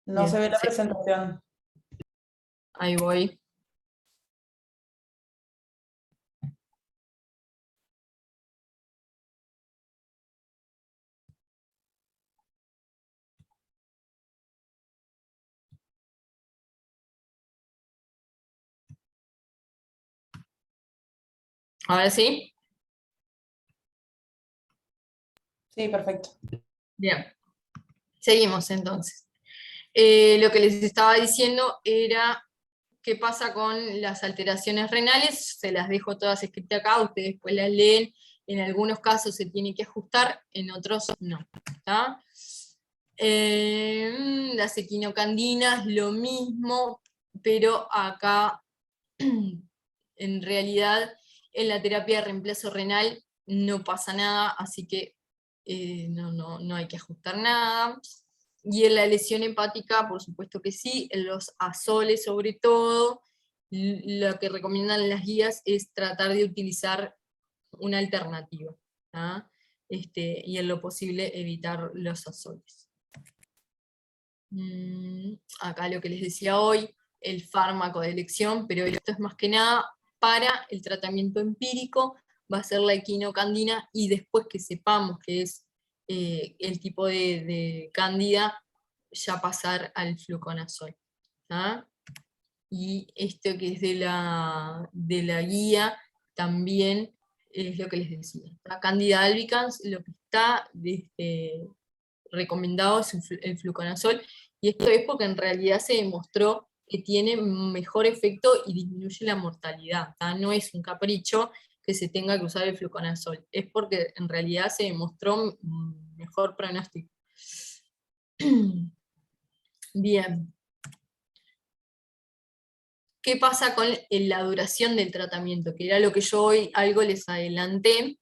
Speaker 3: No
Speaker 1: Bien,
Speaker 3: se ve la
Speaker 1: sí.
Speaker 3: presentación.
Speaker 1: Ahí voy. ¿Ahora sí?
Speaker 3: Sí, perfecto.
Speaker 1: Bien. Seguimos entonces. Lo que les estaba diciendo era qué pasa con las alteraciones renales. Se las dejo todas escritas acá, ustedes después las leen. En algunos casos se tiene que ajustar, en otros no. ¿Tá? Las equinocandinas, lo mismo, pero acá en realidad en la terapia de reemplazo renal no pasa nada, así que no hay que ajustar nada. Y en la lesión hepática, por supuesto que sí, en los azoles sobre todo, lo que recomiendan las guías es tratar de utilizar una alternativa, ¿tá? Y en lo posible evitar los azoles. Acá lo que les decía hoy, el fármaco de elección, pero esto es más que nada para el tratamiento empírico, va a ser la equinocandina, y después que sepamos que es el tipo de cándida, ya pasar al fluconazol. ¿Tá? Y esto que es de la guía, también es lo que les decía. La Candida albicans, lo que está recomendado es el fluconazol, y esto es porque en realidad se demostró que tiene mejor efecto y disminuye la mortalidad, ¿tá? No es un capricho que se tenga que usar el fluconazol, es porque en realidad se demostró mejor pronóstico. Bien. ¿Qué pasa con la duración del tratamiento? Que era lo que yo hoy algo les adelanté,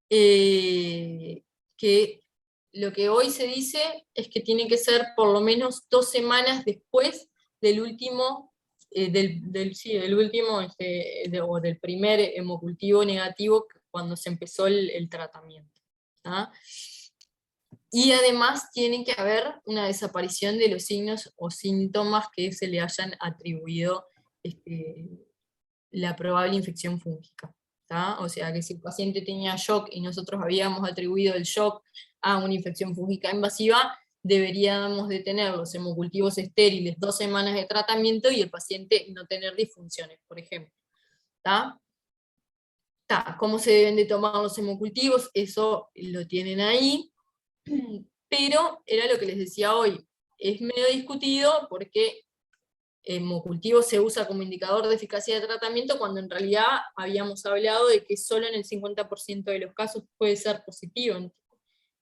Speaker 1: que lo que hoy se dice es que tiene que ser por lo menos 2 semanas después del último del último, o del primer hemocultivo negativo cuando se empezó el tratamiento. ¿Tá? Y además tiene que haber una desaparición de los signos o síntomas que se le hayan atribuido la probable infección fúngica. ¿Tá? O sea que si el paciente tenía shock y nosotros habíamos atribuido el shock a una infección fúngica invasiva, deberíamos de tener los hemocultivos estériles 2 semanas de tratamiento y el paciente no tener disfunciones, por ejemplo. ¿Tá? ¿Cómo se deben de tomar los hemocultivos? Eso lo tienen ahí, pero era lo que les decía hoy, es medio discutido porque hemocultivo se usa como indicador de eficacia de tratamiento cuando en realidad habíamos hablado de que solo en el 50% de los casos puede ser positivo.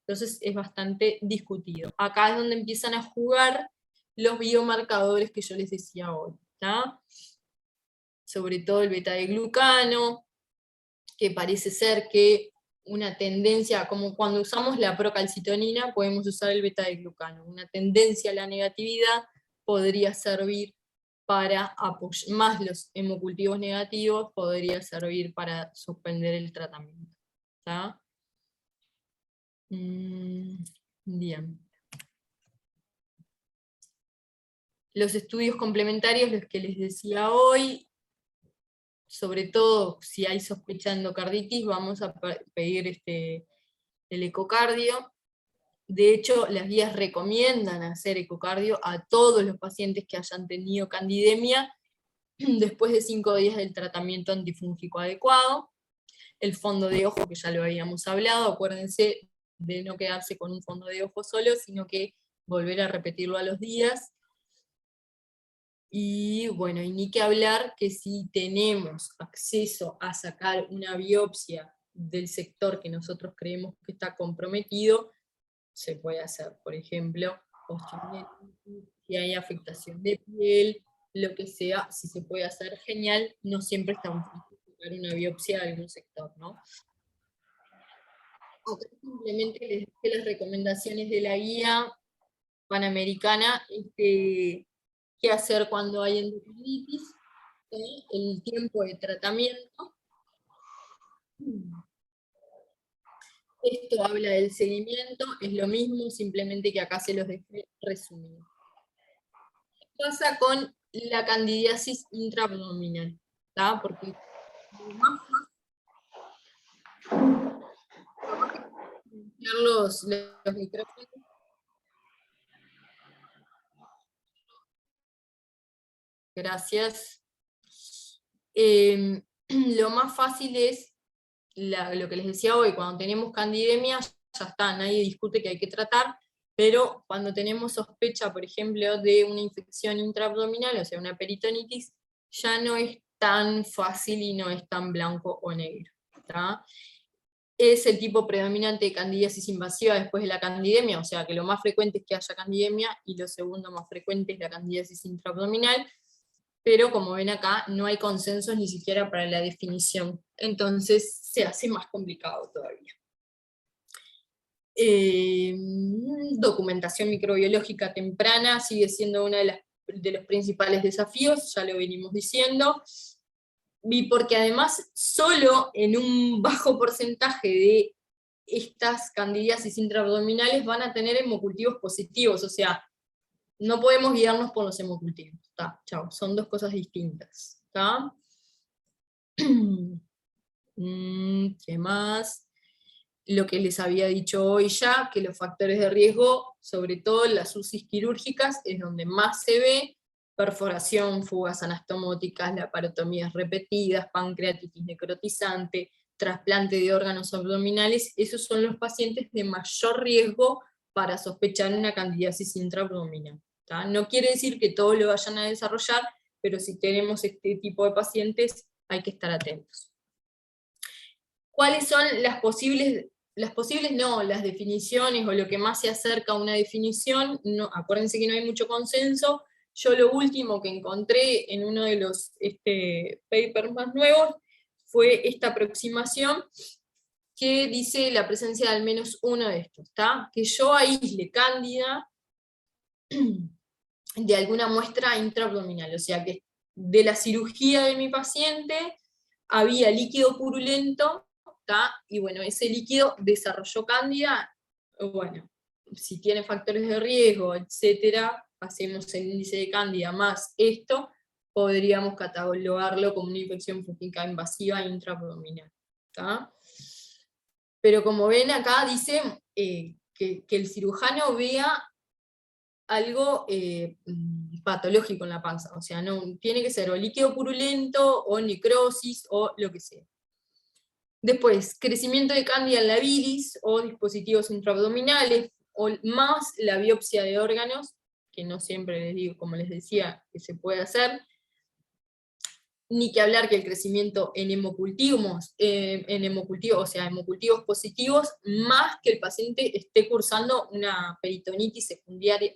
Speaker 1: Entonces es bastante discutido. Acá es donde empiezan a jugar los biomarcadores que yo les decía hoy. ¿Tá? Sobre todo el beta de glucano, que parece ser que una tendencia, como cuando usamos la procalcitonina, podemos usar el beta de glucano. Una tendencia a la negatividad podría servir para apoyar, más los hemocultivos negativos, podría servir para suspender el tratamiento. ¿Tá? Bien. Los estudios complementarios, los que les decía hoy, sobre todo si hay sospecha de endocarditis, vamos a pedir el ecocardio. De hecho, las guías recomiendan hacer ecocardio a todos los pacientes que hayan tenido candidemia después de 5 días del tratamiento antifúngico adecuado. El fondo de ojo, que ya lo habíamos hablado, acuérdense de no quedarse con un fondo de ojo solo, sino que volver a repetirlo a los días. Y bueno, y ni que hablar que si tenemos acceso a sacar una biopsia del sector que nosotros creemos que está comprometido, se puede hacer, por ejemplo, si hay afectación de piel, lo que sea, si se puede hacer, genial, no siempre es tan fácil sacar una biopsia de algún sector, ¿no? Acá simplemente les dejé las recomendaciones de la guía panamericana, qué hacer cuando hay endocarditis, el tiempo de tratamiento. Esto habla del seguimiento, es lo mismo, simplemente que acá se los dejé resumido. ¿Qué pasa con la candidiasis intraabdominal? ¿Tá? Porque los micrófonos. Gracias. Lo más fácil es lo que les decía hoy, cuando tenemos candidemia, ya está, nadie discute que hay que tratar, pero cuando tenemos sospecha, por ejemplo, de una infección intraabdominal, o sea, una peritonitis, ya no es tan fácil y no es tan blanco o negro. ¿Tá? Es el tipo predominante de candidiasis invasiva después de la candidemia, o sea que lo más frecuente es que haya candidemia, y lo segundo más frecuente es la candidiasis intraabdominal, pero como ven acá, no hay consenso ni siquiera para la definición, entonces se hace más complicado todavía. Documentación microbiológica temprana sigue siendo uno de los principales desafíos, ya lo venimos diciendo, y porque además solo en un bajo porcentaje de estas candidiasis intraabdominales van a tener hemocultivos positivos, o sea, no podemos guiarnos por los hemocultivos. Chao, son dos cosas distintas. ¿Tá? ¿Qué más? Lo que les había dicho hoy ya, que los factores de riesgo, sobre todo las UCIs quirúrgicas, es donde más se ve: perforación, fugas anastomóticas, laparotomías repetidas, pancreatitis necrotizante, trasplante de órganos abdominales. Esos son los pacientes de mayor riesgo para sospechar una candidiasis intraabdominal. ¿Tá? No quiere decir que todos lo vayan a desarrollar, pero si tenemos este tipo de pacientes hay que estar atentos. ¿Cuáles son las definiciones o lo que más se acerca a una definición? No, acuérdense que no hay mucho consenso. Yo lo último que encontré en uno de los papers más nuevos fue esta aproximación que dice la presencia de al menos uno de estos, ¿tá? Que yo aísle cándida de alguna muestra intraabdominal, o sea que de la cirugía de mi paciente había líquido purulento, ¿tá? Y bueno, ese líquido desarrolló cándida. Bueno, si tiene factores de riesgo, etcétera, hacemos el índice de cándida más esto, podríamos catalogarlo como una infección fúngica invasiva intraabdominal, ¿tá? Pero como ven acá dice que el cirujano vea algo patológico en la panza, o sea, no, tiene que ser o líquido purulento, o necrosis, o lo que sea. Después, crecimiento de cándida en la bilis, o dispositivos intraabdominales, o más la biopsia de órganos, que no siempre les digo, como les decía, que se puede hacer, ni que hablar que el crecimiento en hemocultivos, o sea, hemocultivos positivos, más que el paciente esté cursando una peritonitis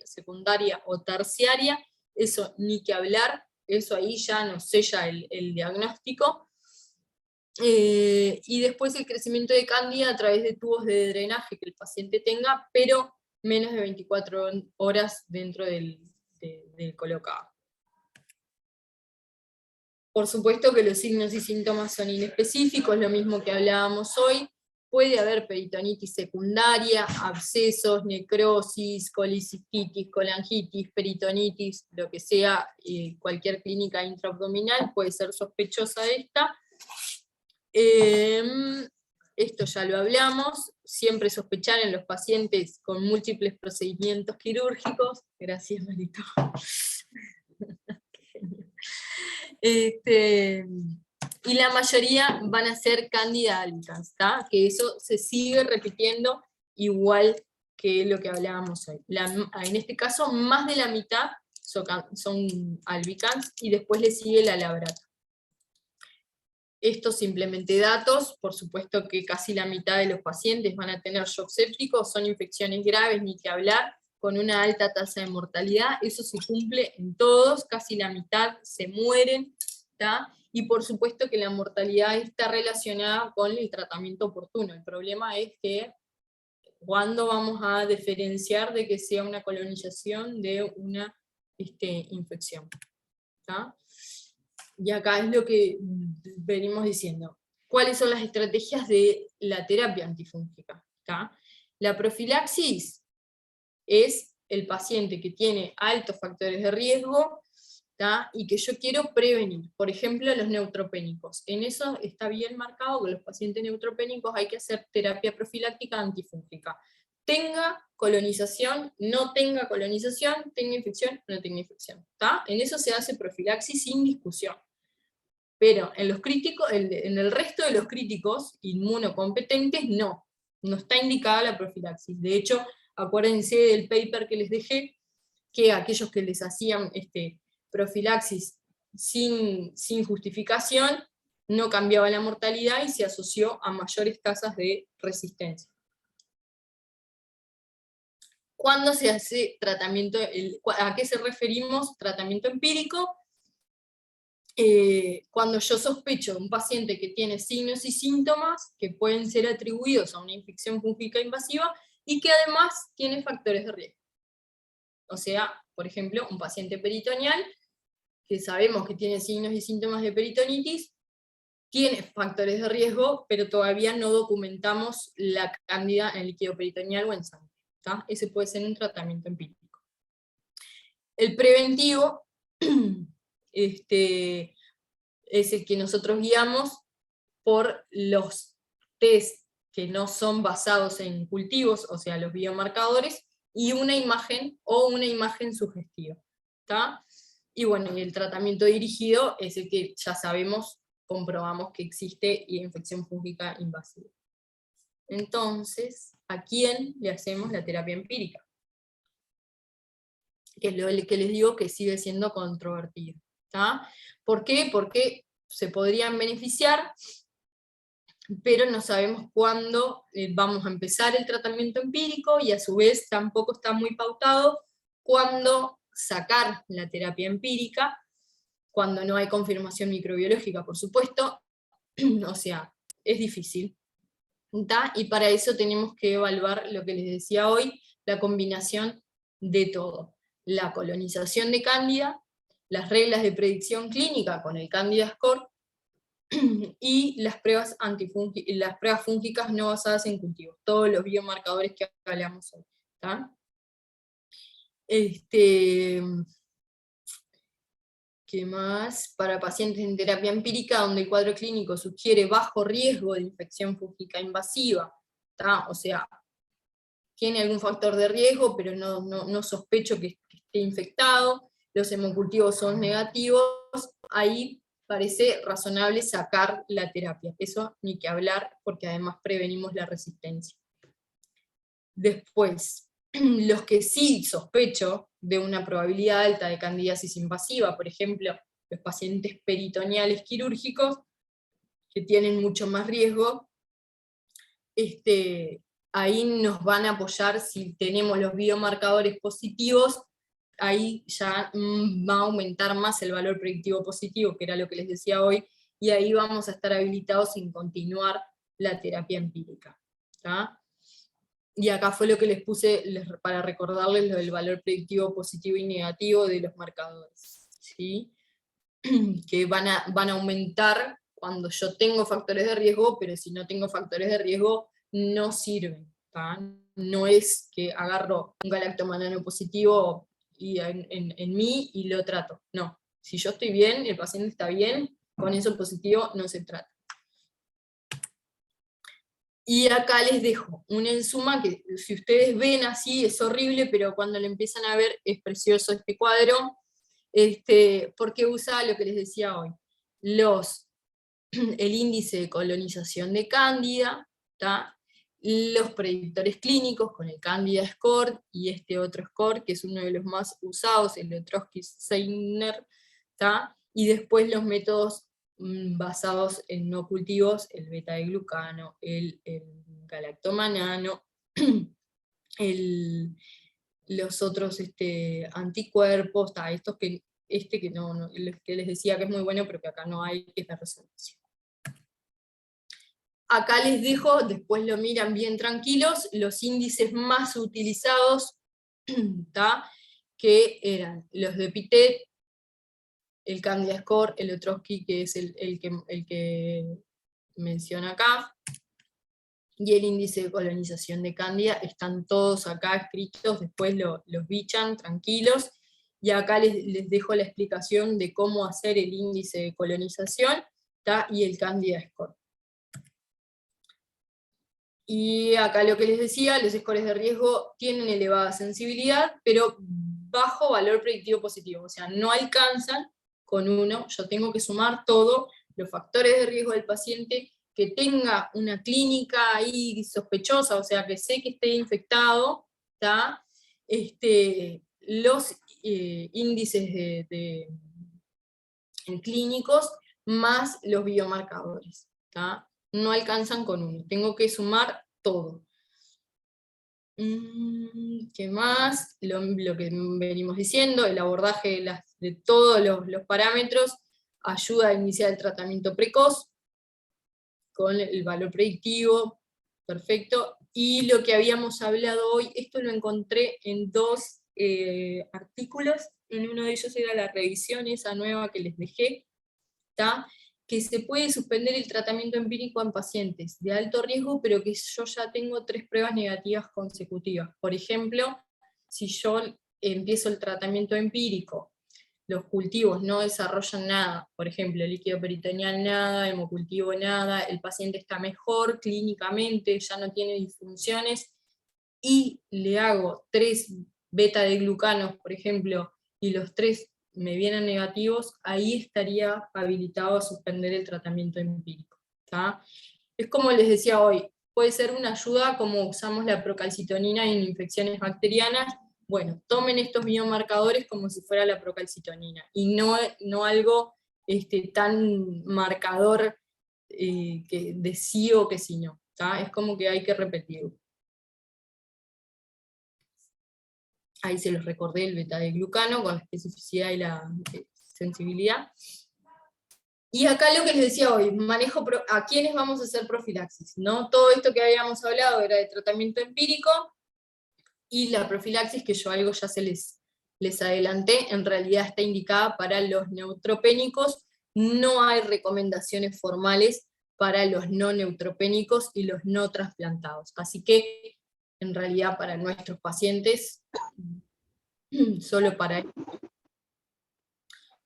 Speaker 1: secundaria o terciaria, eso ni que hablar, eso ahí ya nos sella el diagnóstico. Y después el crecimiento de cándida a través de tubos de drenaje que el paciente tenga, pero menos de 24 horas dentro del colocado. Por supuesto que los signos y síntomas son inespecíficos, lo mismo que hablábamos hoy. Puede haber peritonitis secundaria, abscesos, necrosis, colicistitis, colangitis, peritonitis, lo que sea, cualquier clínica intraabdominal puede ser sospechosa esta. Esto ya lo hablamos, siempre sospechar en los pacientes con múltiples procedimientos quirúrgicos. Gracias, Marito. Y la mayoría van a ser Candida albicans, ¿tá? Que eso se sigue repitiendo igual que lo que hablábamos hoy. En este caso, más de la mitad son albicans, y después le sigue la labrata. Estos simplemente datos, por supuesto que casi la mitad de los pacientes van a tener shock séptico, son infecciones graves, ni que hablar, con una alta tasa de mortalidad, eso se cumple en todos, casi la mitad se mueren, ¿tá? Y por supuesto que la mortalidad está relacionada con el tratamiento oportuno. El problema es que ¿cuándo vamos a diferenciar de que sea una colonización de una infección? ¿Tá? Y acá es lo que venimos diciendo. ¿Cuáles son las estrategias de la terapia antifúngica? ¿Tá? La profilaxis es el paciente que tiene altos factores de riesgo, ¿tá? Y que yo quiero prevenir. Por ejemplo, los neutropénicos. En eso está bien marcado que los pacientes neutropénicos hay que hacer terapia profiláctica antifúngica. Tenga colonización, no tenga colonización, tenga infección, no tenga infección. ¿Tá? En eso se hace profilaxis sin discusión. Pero en los críticos, en el resto de los críticos inmunocompetentes, no está indicada la profilaxis. De hecho, acuérdense del paper que les dejé, que aquellos que les hacían profilaxis sin justificación, no cambiaba la mortalidad y se asoció a mayores tasas de resistencia. ¿Cuándo se hace tratamiento? ¿A qué se referimos? Tratamiento empírico. Cuando yo sospecho de un paciente que tiene signos y síntomas que pueden ser atribuidos a una infección fúngica invasiva y que además tiene factores de riesgo. O sea, por ejemplo, un paciente peritoneal, que sabemos que tiene signos y síntomas de peritonitis, tiene factores de riesgo, pero todavía no documentamos la cándida en el líquido peritoneal o en sangre. ¿Tá? Ese puede ser un tratamiento empírico. El preventivo es el que nosotros guiamos por los test que no son basados en cultivos, o sea, los biomarcadores, y una imagen o una imagen sugestiva. ¿Tá? Y bueno, y el tratamiento dirigido es el que ya sabemos, comprobamos que existe y infección fúngica invasiva. Entonces, ¿a quién le hacemos la terapia empírica? Que es lo que les digo que sigue siendo controvertido. ¿Tá? ¿Por qué? Porque se podrían beneficiar, pero no sabemos cuándo vamos a empezar el tratamiento empírico, y a su vez tampoco está muy pautado cuándo sacar la terapia empírica, cuando no hay confirmación microbiológica, por supuesto. O sea, es difícil. ¿Tá? Y para eso tenemos que evaluar lo que les decía hoy, la combinación de todo. La colonización de cándida, las reglas de predicción clínica con el Candida Score, y las pruebas las pruebas fúngicas no basadas en cultivos, todos los biomarcadores que hablamos hoy. ¿Tá? ¿Qué más? Para pacientes en terapia empírica, donde el cuadro clínico sugiere bajo riesgo de infección fúngica invasiva, ¿tá? O sea, tiene algún factor de riesgo, pero no sospecho que esté infectado, los hemocultivos son negativos, ahí parece razonable sacar la terapia. Eso ni que hablar, porque además prevenimos la resistencia. Después, los que sí sospecho de una probabilidad alta de candidiasis invasiva, por ejemplo, los pacientes peritoneales quirúrgicos, que tienen mucho más riesgo, ahí nos van a apoyar si tenemos los biomarcadores positivos, ahí ya va a aumentar más el valor predictivo positivo, que era lo que les decía hoy, y ahí vamos a estar habilitados en continuar la terapia empírica. ¿Tá? Y acá fue lo que les puse para recordarles lo del valor predictivo positivo y negativo de los marcadores, ¿sí? Que van a aumentar cuando yo tengo factores de riesgo, pero si no tengo factores de riesgo, no sirven. ¿Tá? No es que agarro un galactomanano positivo en mí y lo trato. No, si yo estoy bien, el paciente está bien, con eso positivo no se trata. Y acá les dejo un enzuma que si ustedes ven así es horrible, pero cuando lo empiezan a ver es precioso este cuadro, porque usa lo que les decía hoy, el índice de colonización de Cándida, ¿tá? Los predictores clínicos con el Candida Score y este otro score que es uno de los más usados, el de Trotsky-Seiner, y después los métodos basados en no cultivos, el beta de glucano, el galactomanano, los otros anticuerpos, estos que los que les decía que es muy bueno, pero que acá no hay, que es la resonancia. Acá les dejo, después lo miran bien tranquilos, los índices más utilizados, que eran los de Pitet, el Candida Score, el Otrosky, que es el que menciona acá, y el índice de colonización de Cándida, están todos acá escritos, después los bichan tranquilos, y acá les dejo la explicación de cómo hacer el índice de colonización, y el Candida Score. Y acá lo que les decía, los scores de riesgo tienen elevada sensibilidad, pero bajo valor predictivo positivo, o sea, no alcanzan con uno, yo tengo que sumar todos los factores de riesgo del paciente, que tenga una clínica ahí sospechosa, o sea, que sé que esté infectado, los índices clínicos más los biomarcadores, no alcanzan con uno, tengo que sumar todo. ¿Qué más? Lo que venimos diciendo, el abordaje de todos los parámetros ayuda a iniciar el tratamiento precoz, con el valor predictivo, perfecto, y lo que habíamos hablado hoy, esto lo encontré en dos artículos, en uno de ellos era la revisión esa nueva que les dejé, que se puede suspender el tratamiento empírico en pacientes de alto riesgo, pero que yo ya tengo 3 pruebas negativas consecutivas. Por ejemplo, si yo empiezo el tratamiento empírico, los cultivos no desarrollan nada, por ejemplo, líquido peritoneal nada, hemocultivo nada, el paciente está mejor clínicamente, ya no tiene disfunciones, y le hago 3 beta de glucanos, por ejemplo, y los 3 me vienen negativos, ahí estaría habilitado a suspender el tratamiento empírico. Es como les decía hoy, puede ser una ayuda como usamos la procalcitonina en infecciones bacterianas. Bueno, tomen estos biomarcadores como si fuera la procalcitonina, y no algo tan marcador que de sí o que sí no. Es como que hay que repetirlo. Ahí se los recordé el beta de glucano con la especificidad y la sensibilidad. Y acá lo que les decía hoy, manejo a quiénes vamos a hacer profilaxis, ¿no? Todo esto que habíamos hablado era de tratamiento empírico, y la profilaxis, que yo algo ya se les les adelanté, en realidad está indicada para los neutropénicos. No hay recomendaciones formales para los no neutropénicos y los no trasplantados. Así que, en realidad, para nuestros pacientes, solo para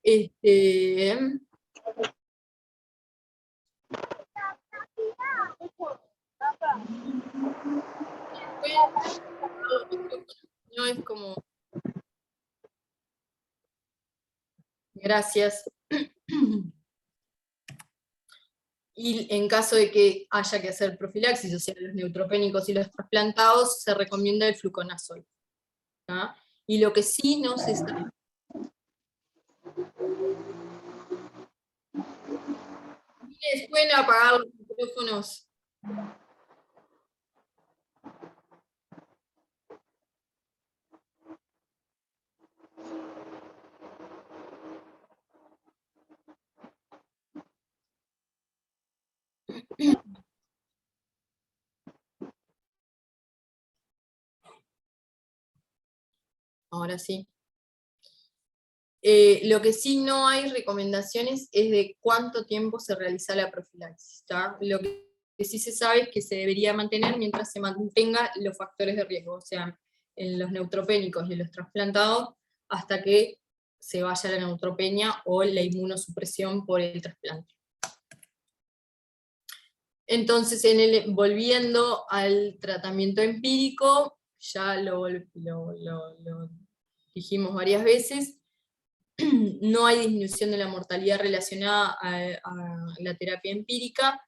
Speaker 1: ellos. No es como... Gracias. Y en caso de que haya que hacer profilaxis, o sea, los neutropénicos y los trasplantados, se recomienda el fluconazol. ¿tá? Y lo que sí no se sabe. ¿Pueden apagar los micrófonos? Ahora sí. Lo que sí no hay recomendaciones es de cuánto tiempo se realiza la profilaxis. ¿tá? Lo que sí se sabe es que se debería mantener mientras se mantenga los factores de riesgo, o sea, en los neutropénicos y en los trasplantados, hasta que se vaya la neutropenia o la inmunosupresión por el trasplante. Entonces, volviendo al tratamiento empírico, ya lo dijimos varias veces, no hay disminución de la mortalidad relacionada a la terapia empírica,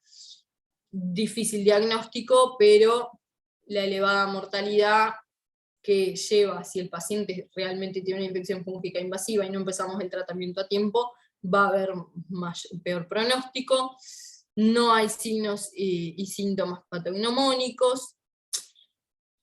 Speaker 1: difícil diagnóstico, pero la elevada mortalidad que lleva, si el paciente realmente tiene una infección fúngica invasiva y no empezamos el tratamiento a tiempo, va a haber peor pronóstico, no hay signos y síntomas patognomónicos.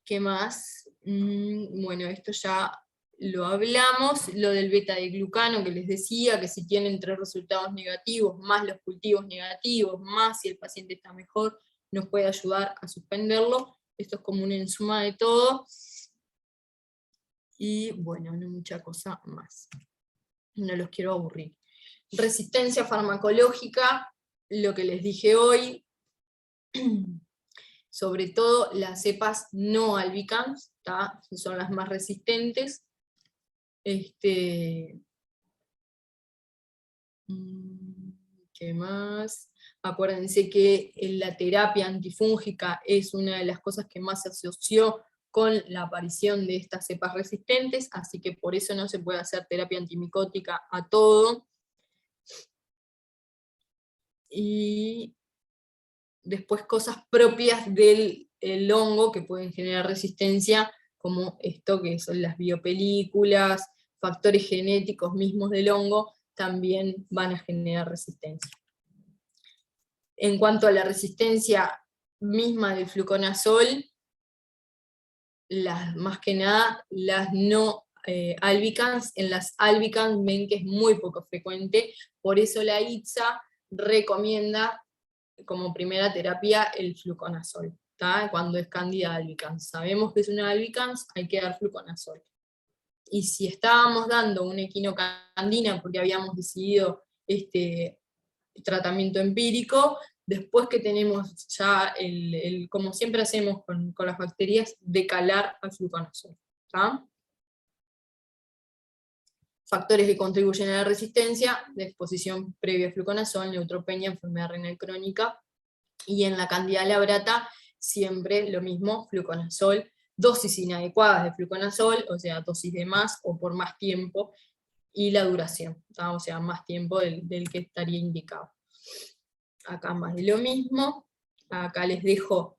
Speaker 1: ¿Qué más? Bueno, esto ya lo hablamos, lo del beta de glucano que les decía, que si tienen 3 resultados negativos, más los cultivos negativos, más si el paciente está mejor, nos puede ayudar a suspenderlo. Esto es como una suma de todo. Y bueno, no mucha cosa más. No los quiero aburrir. Resistencia farmacológica, lo que les dije hoy, sobre todo las cepas no albicans, son las más resistentes. ¿Qué más? Acuérdense que la terapia antifúngica es una de las cosas que más se asoció con la aparición de estas cepas resistentes, así que por eso no se puede hacer terapia antimicótica a todo. Y después cosas propias del hongo que pueden generar resistencia, como esto que son las biopelículas, factores genéticos mismos del hongo, también van a generar resistencia. En cuanto a la resistencia misma del fluconazol, más que nada las no albicans, en las albicans ven que es muy poco frecuente, por eso la ITSA recomienda como primera terapia el fluconazol, cuando es Candida albicans. Sabemos que es una albicans, hay que dar fluconazol. Y si estábamos dando una equinocandina porque habíamos decidido este tratamiento empírico, después que tenemos ya, como siempre hacemos con las bacterias, decalar al fluconazol. Factores que contribuyen a la resistencia, de exposición previa a fluconazol, neutropenia, enfermedad renal crónica, y en la Candida labrata siempre lo mismo, fluconazol, dosis inadecuadas de fluconazol, o sea, dosis de más o por más tiempo, y la duración, o sea, más tiempo del que estaría indicado. Acá más de lo mismo, acá les dejo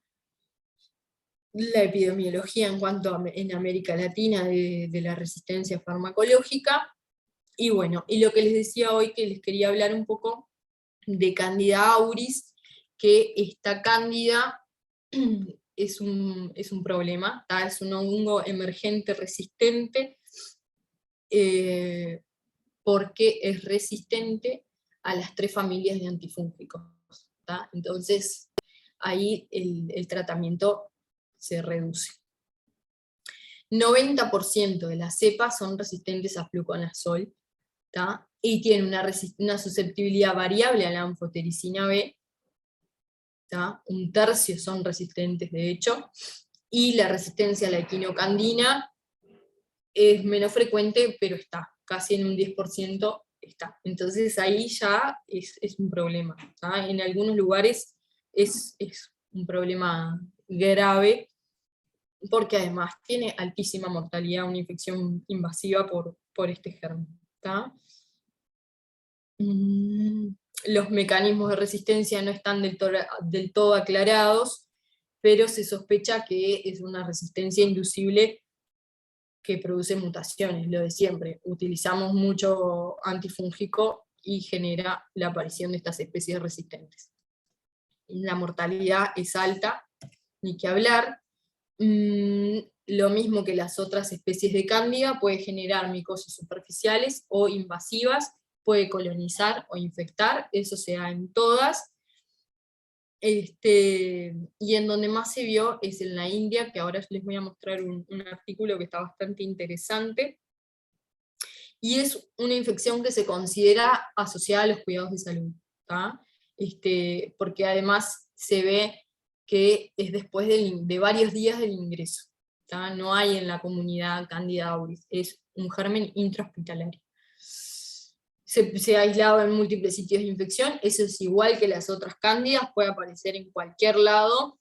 Speaker 1: la epidemiología en cuanto en América Latina de la resistencia farmacológica, y bueno, y lo que les decía hoy, que les quería hablar un poco de Candida auris, que esta cándida es un problema, es un hongo emergente resistente, porque es resistente a las 3 familias de antifúngicos. Entonces, ahí el tratamiento se reduce. 90% de las cepas son resistentes a fluconazol, ¿tá? Y tienen una susceptibilidad variable a la anfotericina B, ¿tá? Un tercio son resistentes de hecho, y la resistencia a la equinocandina es menos frecuente, pero está, casi en un 10% está. Entonces ahí ya es un problema, ¿tá? En algunos lugares es un problema grave, porque además tiene altísima mortalidad, una infección invasiva por este germen, ¿tá? Los mecanismos de resistencia no están del todo aclarados, pero se sospecha que es una resistencia inducible que produce mutaciones, lo de siempre. Utilizamos mucho antifúngico y genera la aparición de estas especies resistentes. La mortalidad es alta, ni que hablar. Lo mismo que las otras especies de cándida, puede generar micosis superficiales o invasivas, puede colonizar o infectar, eso se da en todas. Y en donde más se vio es en la India, que ahora les voy a mostrar un artículo que está bastante interesante, y es una infección que se considera asociada a los cuidados de salud, ¿tá? Porque además se ve que es después de varios días del ingreso, ¿tá? No hay en la comunidad Candida auris, es un germen intrahospitalario. Se ha aislado en múltiples sitios de infección, eso es igual que las otras cándidas, puede aparecer en cualquier lado,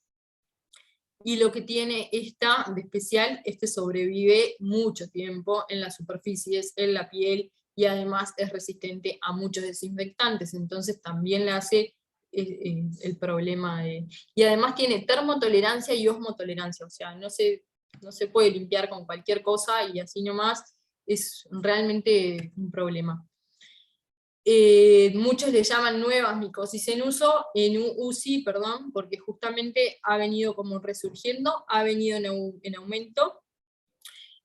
Speaker 1: y lo que tiene esta de especial es que sobrevive mucho tiempo en las superficies, en la piel, y además es resistente a muchos desinfectantes, entonces también le hace el problema y además tiene termotolerancia y osmotolerancia, o sea, no se puede limpiar con cualquier cosa, y así nomás es realmente un problema. Muchos le llaman nuevas micosis en UCI, porque justamente ha venido como resurgiendo, ha venido en aumento.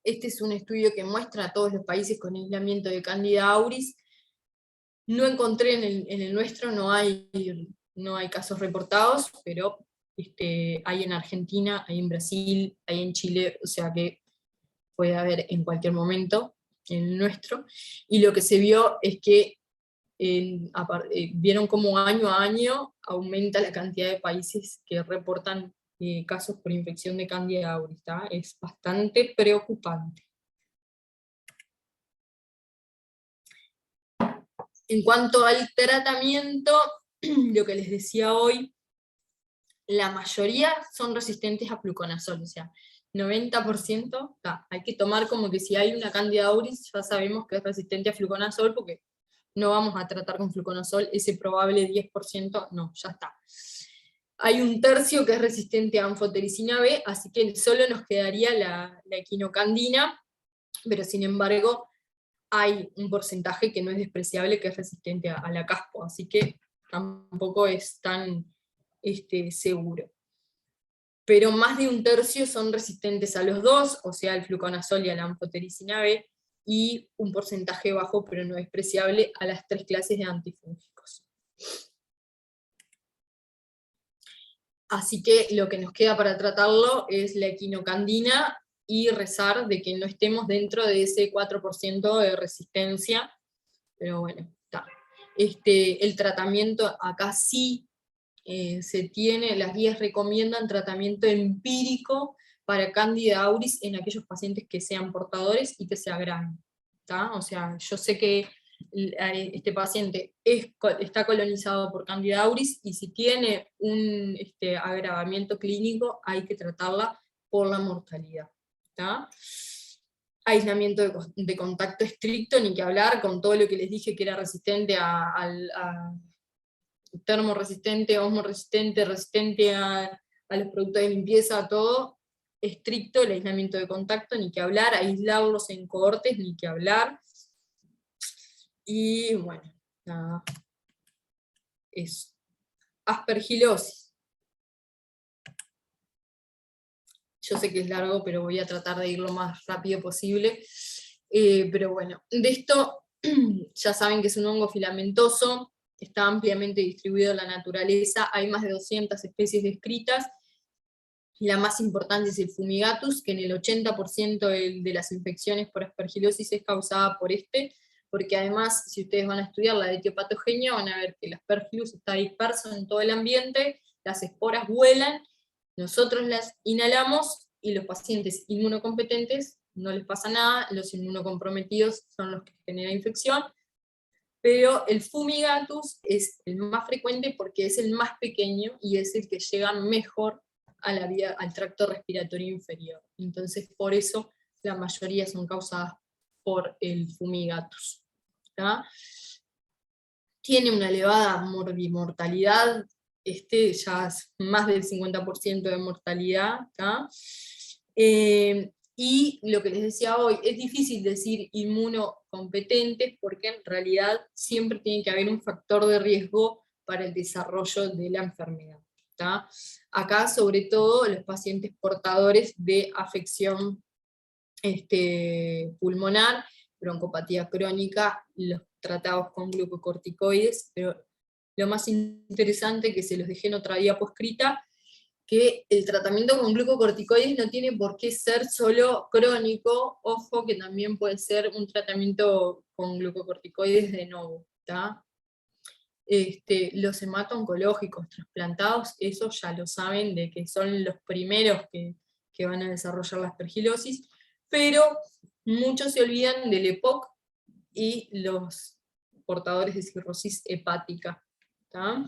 Speaker 1: Este es un estudio que muestra a todos los países con aislamiento de Candida auris. No encontré en el nuestro, no hay casos reportados, pero hay en Argentina, hay en Brasil, hay en Chile, o sea que puede haber en cualquier momento en el nuestro. Y lo que se vio es que vieron como año a año aumenta la cantidad de países que reportan casos por infección de Candida auris, ¿tá? Es bastante preocupante. En cuanto al tratamiento, lo que les decía hoy, la mayoría son resistentes a fluconazol, o sea, 90%, hay que tomar como que si hay una Candida auris, ya sabemos que es resistente a fluconazol, porque no vamos a tratar con fluconazol, ese probable 10%, no, ya está. Hay un tercio que es resistente a anfotericina B, así que solo nos quedaría la equinocandina, pero sin embargo hay un porcentaje que no es despreciable que es resistente a la caspo, así que tampoco es tan seguro. Pero más de un tercio son resistentes a los dos, o sea, al fluconazol y a la anfotericina B, y un porcentaje bajo, pero no despreciable, a las 3 clases de antifúngicos. Así que lo que nos queda para tratarlo es la equinocandina y rezar de que no estemos dentro de ese 4% de resistencia, pero bueno, está. El tratamiento acá sí se tiene, las guías recomiendan tratamiento empírico para Candida auris en aquellos pacientes que sean portadores y que se agraven, ¿tá? O sea, yo sé que este paciente está colonizado por Candida auris, y si tiene un agravamiento clínico hay que tratarla por la mortalidad, ¿tá? Aislamiento de contacto estricto, ni que hablar, con todo lo que les dije que era resistente a termoresistente, osmoresistente, resistente a los productos de limpieza, todo estricto, el aislamiento de contacto, ni que hablar, aislarlos en cohortes, ni que hablar. Y bueno, nada, eso. Aspergilosis. Yo sé que es largo, pero voy a tratar de ir lo más rápido posible. Pero bueno, de esto ya saben que es un hongo filamentoso, está ampliamente distribuido en la naturaleza, hay más de 200 especies descritas, La más importante es el fumigatus, que en el 80% de las infecciones por aspergilosis es causada por este, porque además, si ustedes van a estudiar la etiopatogenia, van a ver que el aspergillus está disperso en todo el ambiente, las esporas vuelan, nosotros las inhalamos, y los pacientes inmunocompetentes no les pasa nada, los inmunocomprometidos son los que generan infección, pero el fumigatus es el más frecuente porque es el más pequeño y es el que llega mejor a la vía, al tracto respiratorio inferior. Entonces, por eso la mayoría son causadas por el fumigatus. ¿Tá? Tiene una elevada morbimortalidad, ya es más del 50% de mortalidad. ¿Tá? Y lo que les decía hoy, es difícil decir inmunocompetentes porque en realidad siempre tiene que haber un factor de riesgo para el desarrollo de la enfermedad. ¿Tá? Acá, sobre todo, los pacientes portadores de afección pulmonar, broncopatía crónica, los tratados con glucocorticoides, pero lo más interesante, que se los dejé en otra diapo escrita, que el tratamiento con glucocorticoides no tiene por qué ser solo crónico, ojo que también puede ser un tratamiento con glucocorticoides de novo, ¿tá? Los hemato-oncológicos trasplantados, eso ya lo saben, de que son los primeros que van a desarrollar la aspergilosis, pero muchos se olvidan del EPOC y los portadores de cirrosis hepática. ¿Tá?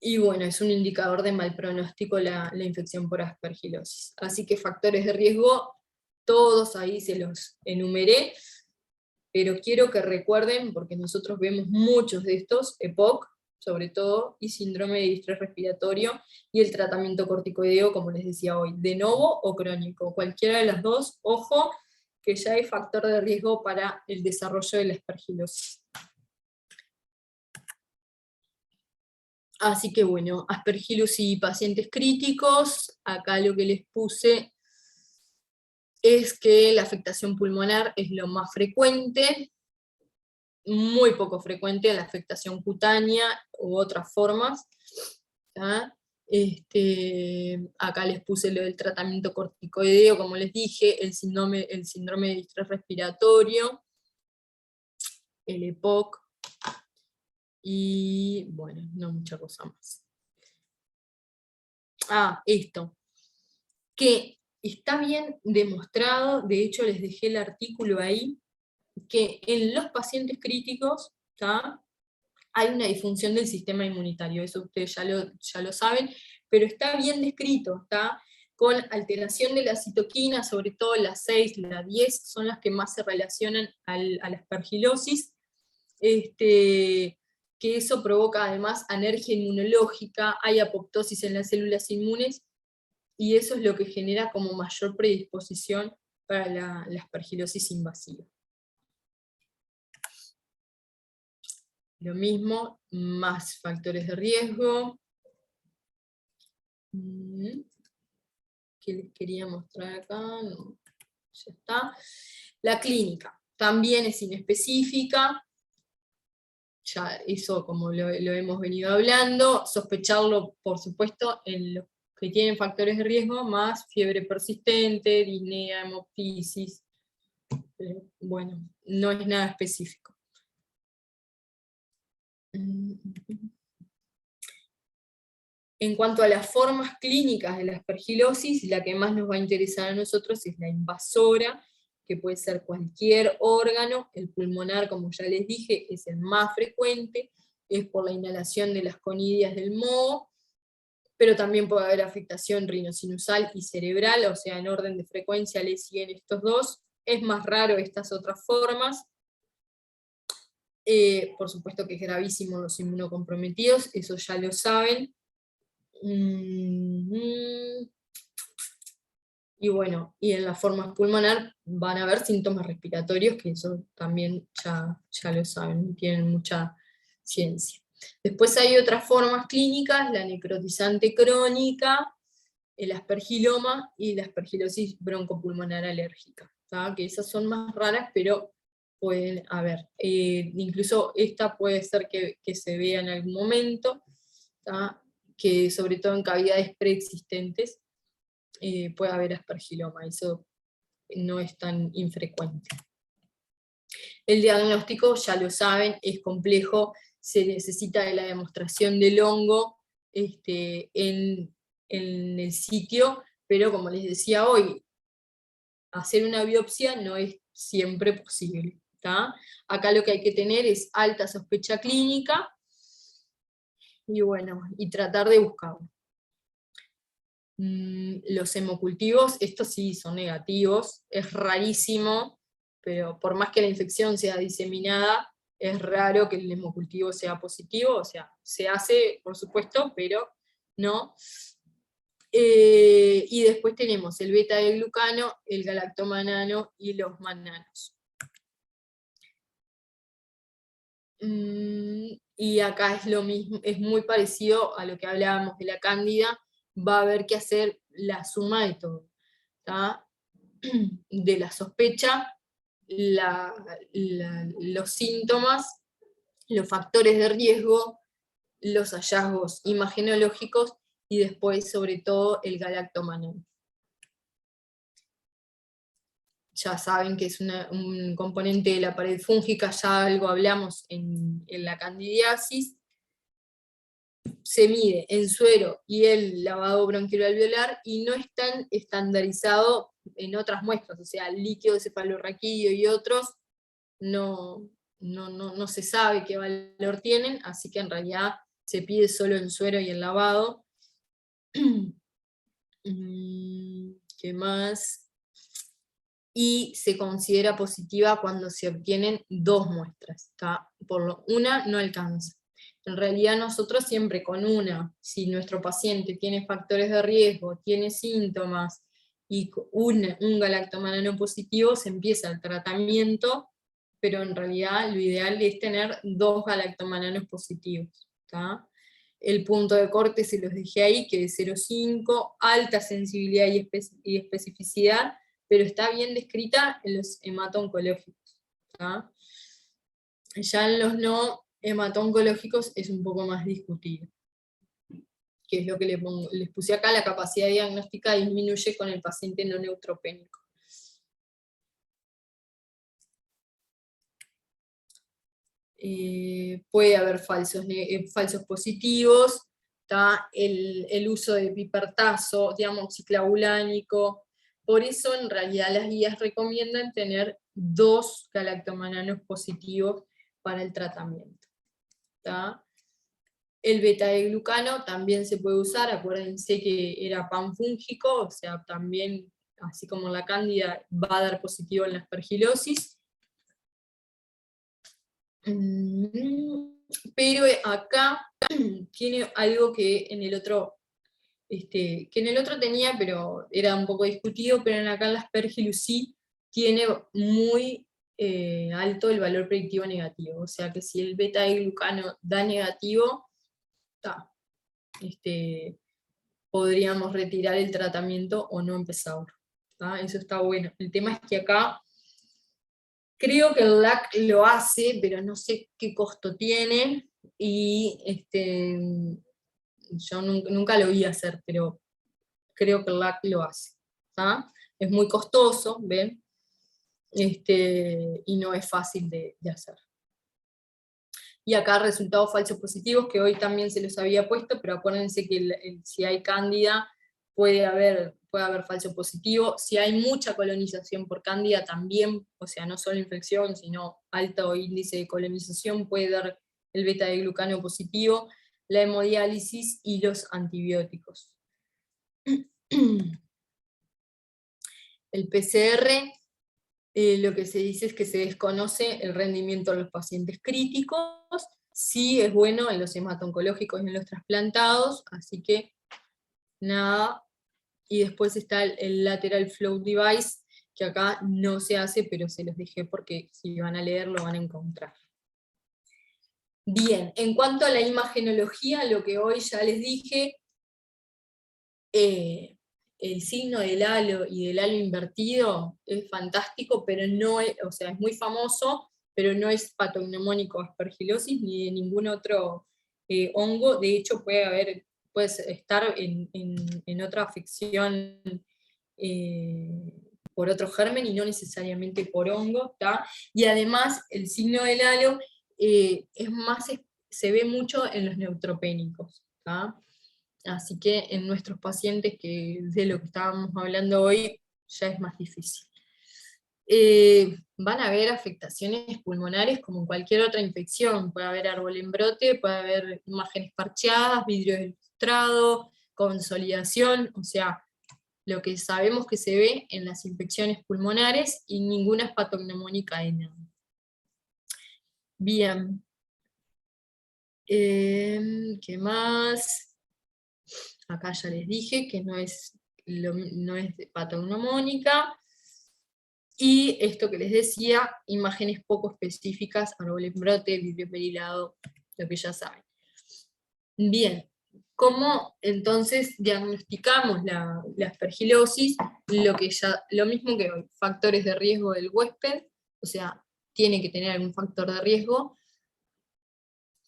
Speaker 1: Y bueno, es un indicador de mal pronóstico la infección por aspergilosis. Así que factores de riesgo, todos ahí se los enumeré, pero quiero que recuerden, porque nosotros vemos muchos de estos, EPOC, sobre todo, y síndrome de distrés respiratorio, y el tratamiento corticoideo, como les decía hoy, de novo o crónico, cualquiera de las dos, ojo, que ya hay factor de riesgo para el desarrollo de la aspergilosis. Así que bueno, aspergilosis y pacientes críticos, acá lo que les puse es que la afectación pulmonar es lo más frecuente, muy poco frecuente la afectación cutánea u otras formas. ¿Tá? Acá les puse lo del tratamiento corticoideo, como les dije, el síndrome de distrés respiratorio, el EPOC, y bueno, no mucha cosa más. Esto, que está bien demostrado, de hecho les dejé el artículo ahí, que en los pacientes críticos, ¿tá? Hay una disfunción del sistema inmunitario, eso ustedes ya lo saben, pero está bien descrito, ¿tá? Con alteración de la citoquina, sobre todo la 6, la 10, son las que más se relacionan a la aspergilosis, que eso provoca además anergia inmunológica, hay apoptosis en las células inmunes, y eso es lo que genera como mayor predisposición para la aspergilosis invasiva. Lo mismo, más factores de riesgo. ¿Qué les quería mostrar acá? No, ya está. La clínica también es inespecífica. Ya eso, como lo hemos venido hablando, sospecharlo, por supuesto, en los que tienen factores de riesgo, más fiebre persistente, disnea, hemoptisis. Bueno, no es nada específico. En cuanto a las formas clínicas de la aspergilosis, la que más nos va a interesar a nosotros es la invasora, que puede ser cualquier órgano. El pulmonar, como ya les dije, es el más frecuente, es por la inhalación de las conidias del moho, pero también puede haber afectación rinosinusal y cerebral, o sea, en orden de frecuencia le siguen estos dos. Es más raro estas otras formas. Por supuesto que es gravísimo los inmunocomprometidos, eso ya lo saben. Y bueno, y en la forma pulmonar van a haber síntomas respiratorios, que eso también ya lo saben, tienen mucha ciencia. Después hay otras formas clínicas, la necrotizante crónica, el aspergiloma y la aspergilosis broncopulmonar alérgica, ¿tá? Que esas son más raras, pero pueden haber. Incluso esta puede ser que se vea en algún momento, ¿tá? que sobre todo en cavidades preexistentes puede haber aspergiloma, eso no es tan infrecuente. El diagnóstico, ya lo saben, es complejo, se necesita de la demostración del hongo en el sitio, pero como les decía hoy, hacer una biopsia no es siempre posible. ¿Tá? Acá lo que hay que tener es alta sospecha clínica, y bueno, y tratar de buscarlo. Los hemocultivos, estos sí son negativos, es rarísimo, pero por más que la infección sea diseminada, es raro que el hemocultivo sea positivo, o sea, se hace, por supuesto, pero no. Y después tenemos el beta-glucano, el galactomanano y los mannanos. Y acá es lo mismo, es muy parecido a lo que hablábamos de la cándida, va a haber que hacer la suma de todo, ¿tá? De la sospecha, los síntomas, los factores de riesgo, los hallazgos imagenológicos y después sobre todo el galactomanano. Ya saben que es un componente de la pared fúngica, ya algo hablamos en la candidiasis. Se mide en suero y el lavado bronquiolo-alveolar y no es tan estandarizado en otras muestras, o sea, el líquido cefalorraquídeo y otros no se sabe qué valor tienen, así que en realidad se pide solo en suero y en lavado. ¿Qué más? Y se considera positiva cuando se obtienen 2 muestras, una no alcanza. En realidad nosotros siempre con una, si nuestro paciente tiene factores de riesgo, tiene síntomas, y un galactomanano positivo, se empieza el tratamiento, pero en realidad lo ideal es tener 2 galactomananos positivos. ¿Tá? El punto de corte se los dejé ahí, que es 0,5, alta sensibilidad y especificidad, pero está bien descrita en los hemato-oncológicos. ¿Tá? Ya en los no hemato-oncológicos es un poco más discutido. Que es lo que les puse acá, la capacidad diagnóstica disminuye con el paciente no neutropénico. Puede haber falsos positivos, ¿tá? El uso de pipertazo, diamoxiclavulánico. Por eso en realidad las guías recomiendan tener 2 galactomananos positivos para el tratamiento. ¿Tá? El beta-glucano también se puede usar, acuérdense que era panfúngico, o sea, también, así como la cándida, va a dar positivo en la aspergilosis. Pero acá tiene algo que en el otro tenía, pero era un poco discutido, pero acá en la aspergilus sí tiene muy alto el valor predictivo negativo, o sea que si el beta-glucano da negativo, podríamos retirar el tratamiento o no empezarlo. Eso está bueno. El tema es que acá creo que el LAC lo hace, pero no sé qué costo tiene, y yo nunca lo vi hacer, pero creo que el LAC lo hace. Es muy costoso, ¿ven? Y no es fácil de hacer. Y acá resultados falsos positivos, que hoy también se los había puesto, pero acuérdense que si hay cándida puede haber falso positivo. Si hay mucha colonización por cándida también, o sea, no solo infección, sino alto índice de colonización, puede dar el beta-glucano positivo, la hemodiálisis y los antibióticos. El PCR, lo que se dice es que se desconoce el rendimiento en los pacientes críticos, sí es bueno en los hemato-oncológicos y en los trasplantados, así que nada. Y después está el lateral flow device, que acá no se hace, pero se los dejé porque si van a leer lo van a encontrar. Bien, en cuanto a la imagenología, lo que hoy ya les dije, el signo del halo y del halo invertido es fantástico, pero no es, o sea, es muy famoso, pero no es patognomónico aspergilosis ni de ningún otro hongo. De hecho puede puedes estar en otra afección por otro germen y no necesariamente por hongo, ¿tá? Y además el signo del halo se ve mucho en los neutropénicos, ¿tá? Así que en nuestros pacientes, que de lo que estábamos hablando hoy, ya es más difícil. Van a haber afectaciones pulmonares como en cualquier otra infección, puede haber árbol en brote, puede haber imágenes parcheadas, vidrio ilustrado, consolidación, o sea, lo que sabemos que se ve en las infecciones pulmonares y ninguna es patognomónica de nada. Bien. ¿Qué más? Acá ya les dije que no es patognomónica. Y esto que les decía, imágenes poco específicas, árbol en brote, vidrio perilado, lo que ya saben. Bien, ¿cómo entonces diagnosticamos la aspergilosis? Lo mismo que hoy, factores de riesgo del huésped, o sea, tiene que tener algún factor de riesgo,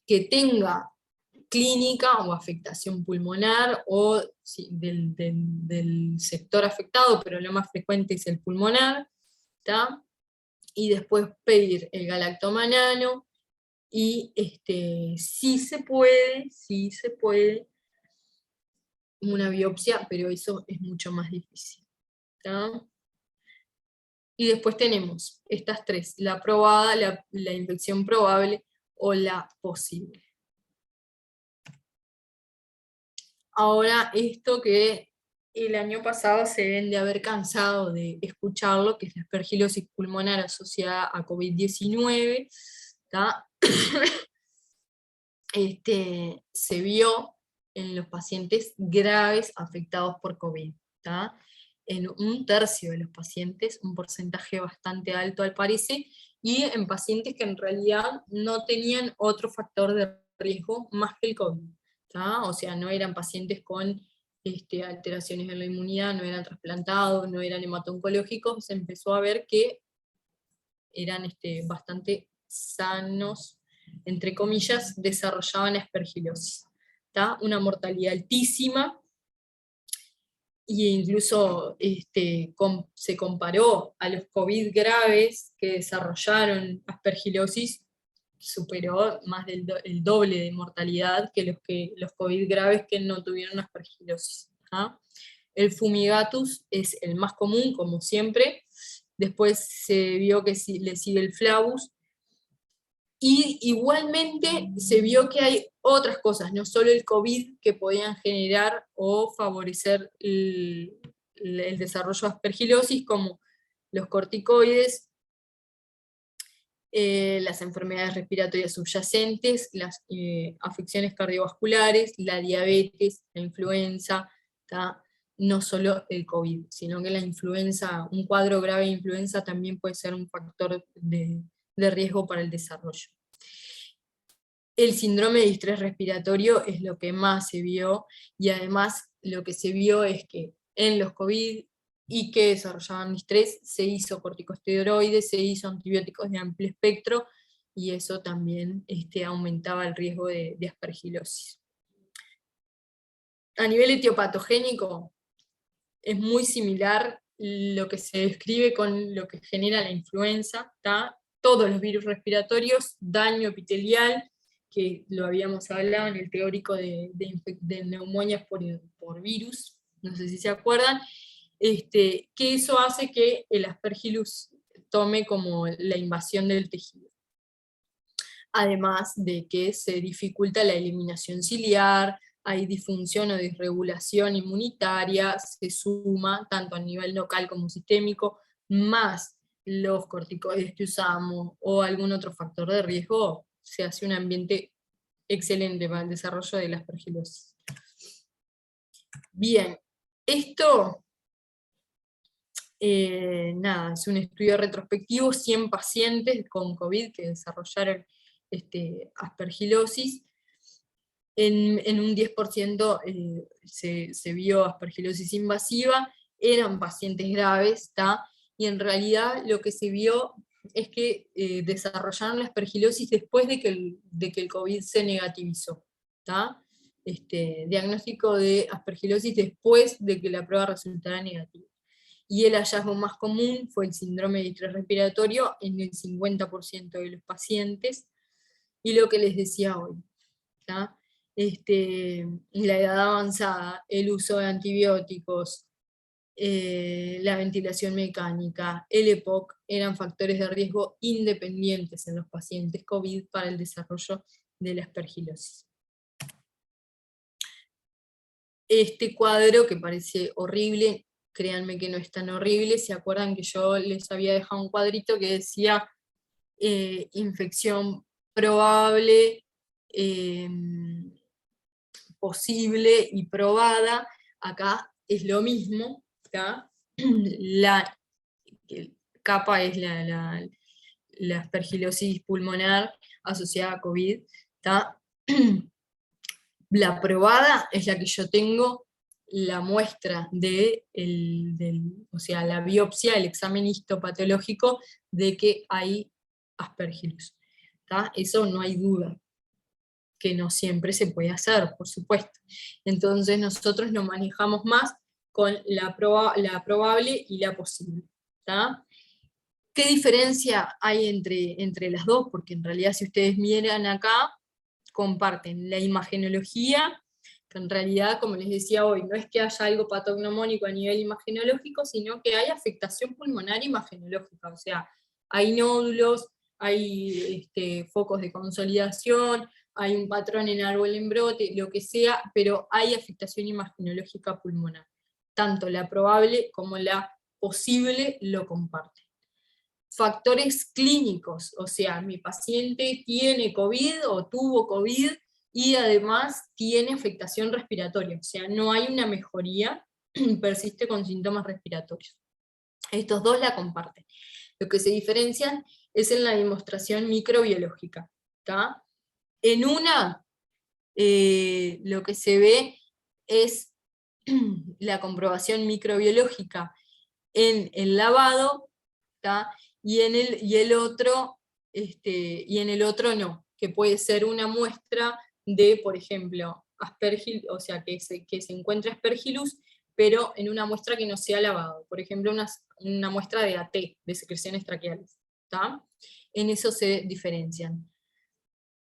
Speaker 1: que tenga clínica o afectación pulmonar, o del sector afectado, pero lo más frecuente es el pulmonar, ¿tá? Y después pedir el galactomanano, y sí se puede una biopsia, pero eso es mucho más difícil, ¿tá? Y después tenemos estas tres, la probada, la infección probable o la posible. Ahora, esto que el año pasado se deben de haber cansado de escucharlo, que es la aspergilosis pulmonar asociada a COVID-19, se vio en los pacientes graves afectados por COVID, ¿tá? En un tercio de los pacientes, un porcentaje bastante alto al parecer, y en pacientes que en realidad no tenían otro factor de riesgo más que el COVID, ¿tá? O sea, no eran pacientes con alteraciones en la inmunidad, no eran trasplantados, no eran hemato-oncológicos, se empezó a ver que eran bastante sanos, entre comillas, desarrollaban aspergilosis. ¿Tá? Una mortalidad altísima, e incluso se comparó a los COVID graves que desarrollaron aspergilosis, superó más del el doble de mortalidad que los COVID graves que no tuvieron aspergilosis. ¿Ah? El fumigatus es el más común, como siempre. Después se vio que le sigue el flavus, y igualmente se vio que hay otras cosas, no solo el COVID, que podían generar o favorecer el desarrollo de aspergilosis, como los corticoides, las enfermedades respiratorias subyacentes, las afecciones cardiovasculares, la diabetes, la influenza, ¿tá? No solo el COVID, sino que la influenza, un cuadro grave de influenza también puede ser un factor de riesgo para el desarrollo. El síndrome de distrés respiratorio es lo que más se vio, y además lo que se vio es que en los COVID y que desarrollaban distrés se hizo corticosteroides, se hizo antibióticos de amplio espectro, y eso también aumentaba el riesgo de aspergilosis. A nivel etiopatogénico es muy similar lo que se describe con lo que genera la influenza, ¿tá? Todos los virus respiratorios, daño epitelial, que lo habíamos hablado en el teórico de neumonias por virus, no sé si se acuerdan, que eso hace que el aspergillus tome como la invasión del tejido. Además de que se dificulta la eliminación ciliar, hay disfunción o disregulación inmunitaria, se suma tanto a nivel local como sistémico, más los corticoides que usamos o algún otro factor de riesgo, se hace un ambiente excelente para el desarrollo de la aspergilosis. Bien, esto es un estudio retrospectivo, 100 pacientes con COVID que desarrollaron aspergilosis. En un 10% se vio aspergilosis invasiva, eran pacientes graves, ¿tá? Y en realidad lo que se vio es que desarrollaron la aspergilosis después de que el COVID se negativizó, ¿tá? diagnóstico de aspergilosis después de que la prueba resultara negativa. Y el hallazgo más común fue el síndrome de distrés respiratorio en el 50% de los pacientes, y lo que les decía hoy, ¿tá? La edad avanzada, el uso de antibióticos, la ventilación mecánica, el EPOC, eran factores de riesgo independientes en los pacientes COVID para el desarrollo de la aspergilosis. Este cuadro, que parece horrible, créanme que no es tan horrible. ¿Se acuerdan que yo les había dejado un cuadrito que decía infección probable, posible y probada? Acá es lo mismo, ¿tá? La capa es la aspergilosis pulmonar asociada a COVID, ¿tá? La probada es la que yo tengo la muestra o sea, la biopsia, el examen histopatológico de que hay aspergillus, ¿tá? Eso no hay duda, que no siempre se puede hacer, por supuesto. Entonces nosotros nos manejamos más con la probable y la posible, ¿tá? ¿Qué diferencia hay entre las dos? Porque en realidad, si ustedes miran acá, comparten la imagenología, que en realidad, como les decía hoy, no es que haya algo patognomónico a nivel imagenológico, sino que hay afectación pulmonar imagenológica, o sea, hay nódulos, hay focos de consolidación, hay un patrón en árbol en brote, lo que sea, pero hay afectación imagenológica pulmonar. Tanto la probable como la posible lo comparten. Factores clínicos, o sea, mi paciente tiene COVID o tuvo COVID y además tiene afectación respiratoria, o sea, no hay una mejoría, persiste con síntomas respiratorios. Estos dos la comparten. Lo que se diferencian es en la demostración microbiológica, ¿tá? En una, lo que se ve es la comprobación microbiológica en el lavado, ¿tá? Y en el otro no, que puede ser una muestra de, por ejemplo, o sea, que se encuentre Aspergillus, pero en una muestra que no sea lavado, por ejemplo, una muestra de AT, de secreciones traqueales, ¿tá? En eso se diferencian.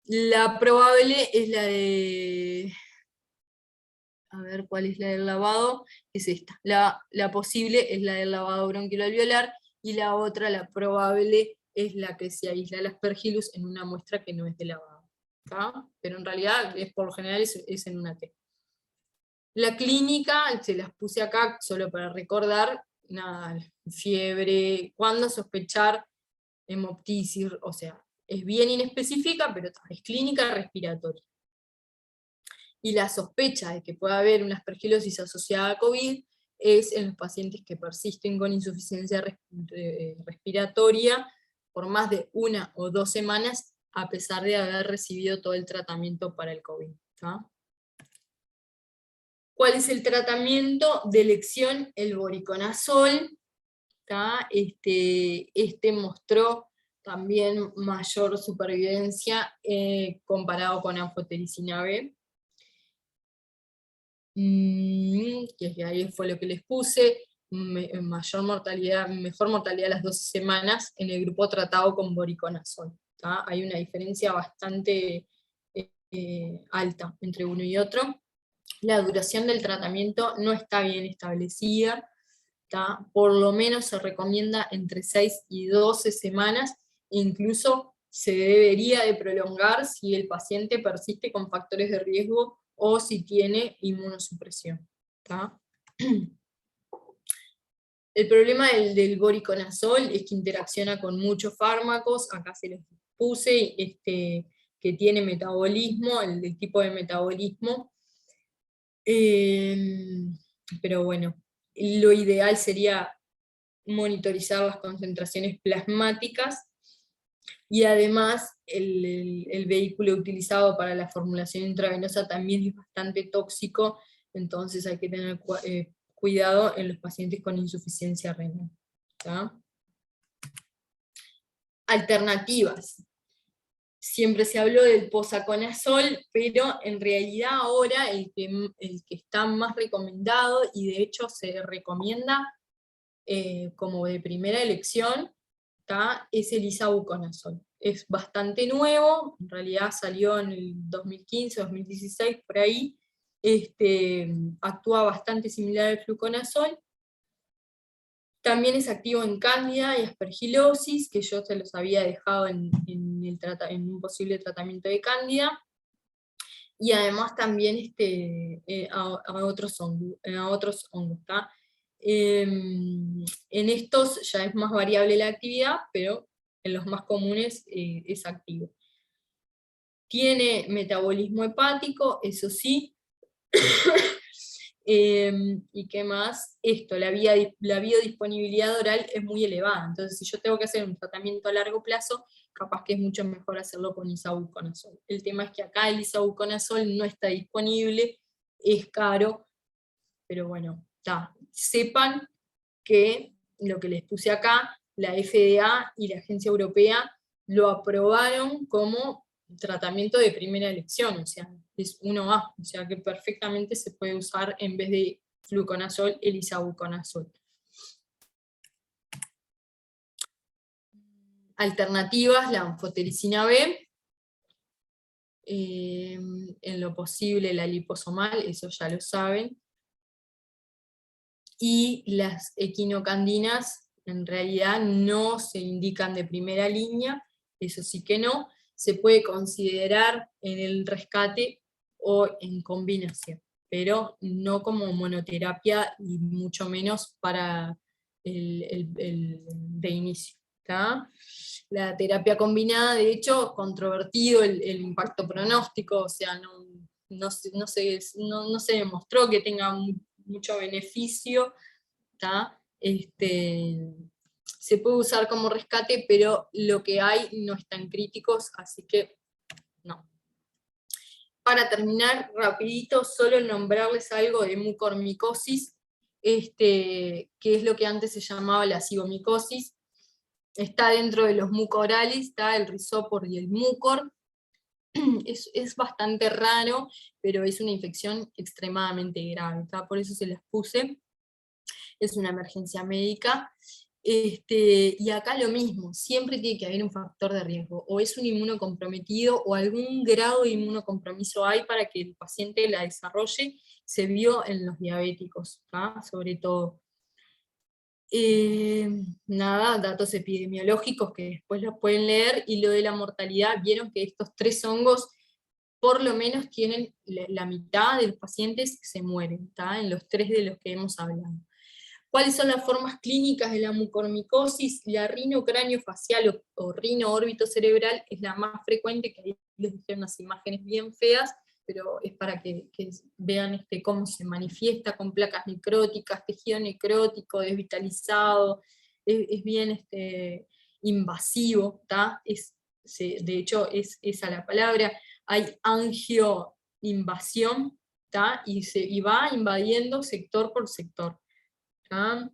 Speaker 1: La probable es la de... A ver, ¿cuál es la del lavado? Es esta. La posible es la del lavado bronquiloalveolar, y la otra, la probable, es la que se aísla el Aspergillus en una muestra que no es de lavado, ¿tá? Pero en realidad, por lo general, es en una T. La clínica, se las puse acá solo para recordar, nada, fiebre, cuándo sospechar hemoptisis, o sea, es bien inespecífica, pero es clínica respiratoria. Y la sospecha de que pueda haber una aspergilosis asociada a COVID es en los pacientes que persisten con insuficiencia respiratoria por más de 1 o 2 semanas, a pesar de haber recibido todo el tratamiento para el COVID, ¿tá? ¿Cuál es el tratamiento de elección? El voriconazol, ¿tá? Mostró también mayor supervivencia comparado con anfotericina B. Que ahí fue lo que les puse, mejor mortalidad a las 12 semanas en el grupo tratado con voriconazol, ¿tá? Hay una diferencia bastante alta entre uno y otro. La duración del tratamiento no está bien establecida, ¿tá? Por lo menos se recomienda entre 6 y 12 semanas, incluso se debería de prolongar si el paciente persiste con factores de riesgo o si tiene inmunosupresión, ¿tá? El problema del voriconazol es que interacciona con muchos fármacos, acá se les puse, que tiene metabolismo, el tipo de metabolismo, pero bueno, lo ideal sería monitorizar las concentraciones plasmáticas, y además el vehículo utilizado para la formulación intravenosa también es bastante tóxico, entonces hay que tener cuidado en los pacientes con insuficiencia renal, ¿tá? Alternativas. siempre se habló del posaconazol, pero en realidad ahora el que está más recomendado, y de hecho se recomienda como de primera elección, es el isavuconazol. Es bastante nuevo, en realidad salió en el 2015, 2016, por ahí. Actúa bastante similar al fluconazol. También es activo en cándida y aspergilosis, que yo se los había dejado en un posible tratamiento de cándida. Y además también a otros hongos. En estos ya es más variable la actividad, pero en los más comunes es activo. Tiene metabolismo hepático, eso sí. ¿Y qué más? La biodisponibilidad oral es muy elevada, entonces si yo tengo que hacer un tratamiento a largo plazo, capaz que es mucho mejor hacerlo con isavuconazol. El tema es que acá el isavuconazol no está disponible, es caro, pero bueno, sepan que lo que les puse acá, la FDA y la Agencia Europea lo aprobaron como tratamiento de primera elección, o sea, es 1A, o sea que perfectamente se puede usar en vez de fluconazol el isavuconazol. Alternativas, la anfotericina B, en lo posible la liposomal, eso ya lo saben, y las equinocandinas en realidad no se indican de primera línea, eso sí que no, se puede considerar en el rescate o en combinación, pero no como monoterapia y mucho menos para el de inicio. ¿Tá? La terapia combinada, de hecho, controvertido el impacto pronóstico, o sea, no se demostró que tenga mucho beneficio, ¿tá? Se puede usar como rescate, pero lo que hay no están críticos, así que no. Para terminar, rapidito, solo nombrarles algo de mucormicosis, que es lo que antes se llamaba la cigomicosis. Está dentro de los mucorales, está el risópor y el mucor. Es bastante raro, pero es una infección extremadamente grave, ¿tá? Por eso se las puse. Es una emergencia médica. Y acá lo mismo, siempre tiene que haber un factor de riesgo, o es un inmunocomprometido o algún grado de inmunocompromiso hay para que el paciente la desarrolle. Se vio en los diabéticos, ¿tá? Sobre todo. Nada, datos epidemiológicos que después los pueden leer, y lo de la mortalidad, vieron que estos 3 hongos por lo menos tienen la mitad de los pacientes que se mueren, ¿tá? En los 3 de los que hemos hablado. ¿Cuáles son las formas clínicas de la mucormicosis? La rinocraniofacial o rino-órbito-cerebral es la más frecuente, que ahí les dejé unas imágenes bien feas, pero es para que vean cómo se manifiesta con placas necróticas, tejido necrótico, desvitalizado, es bien invasivo, ¿tá? De hecho es esa la palabra, hay angioinvasión, ¿tá? Y va invadiendo sector por sector. ¿tá?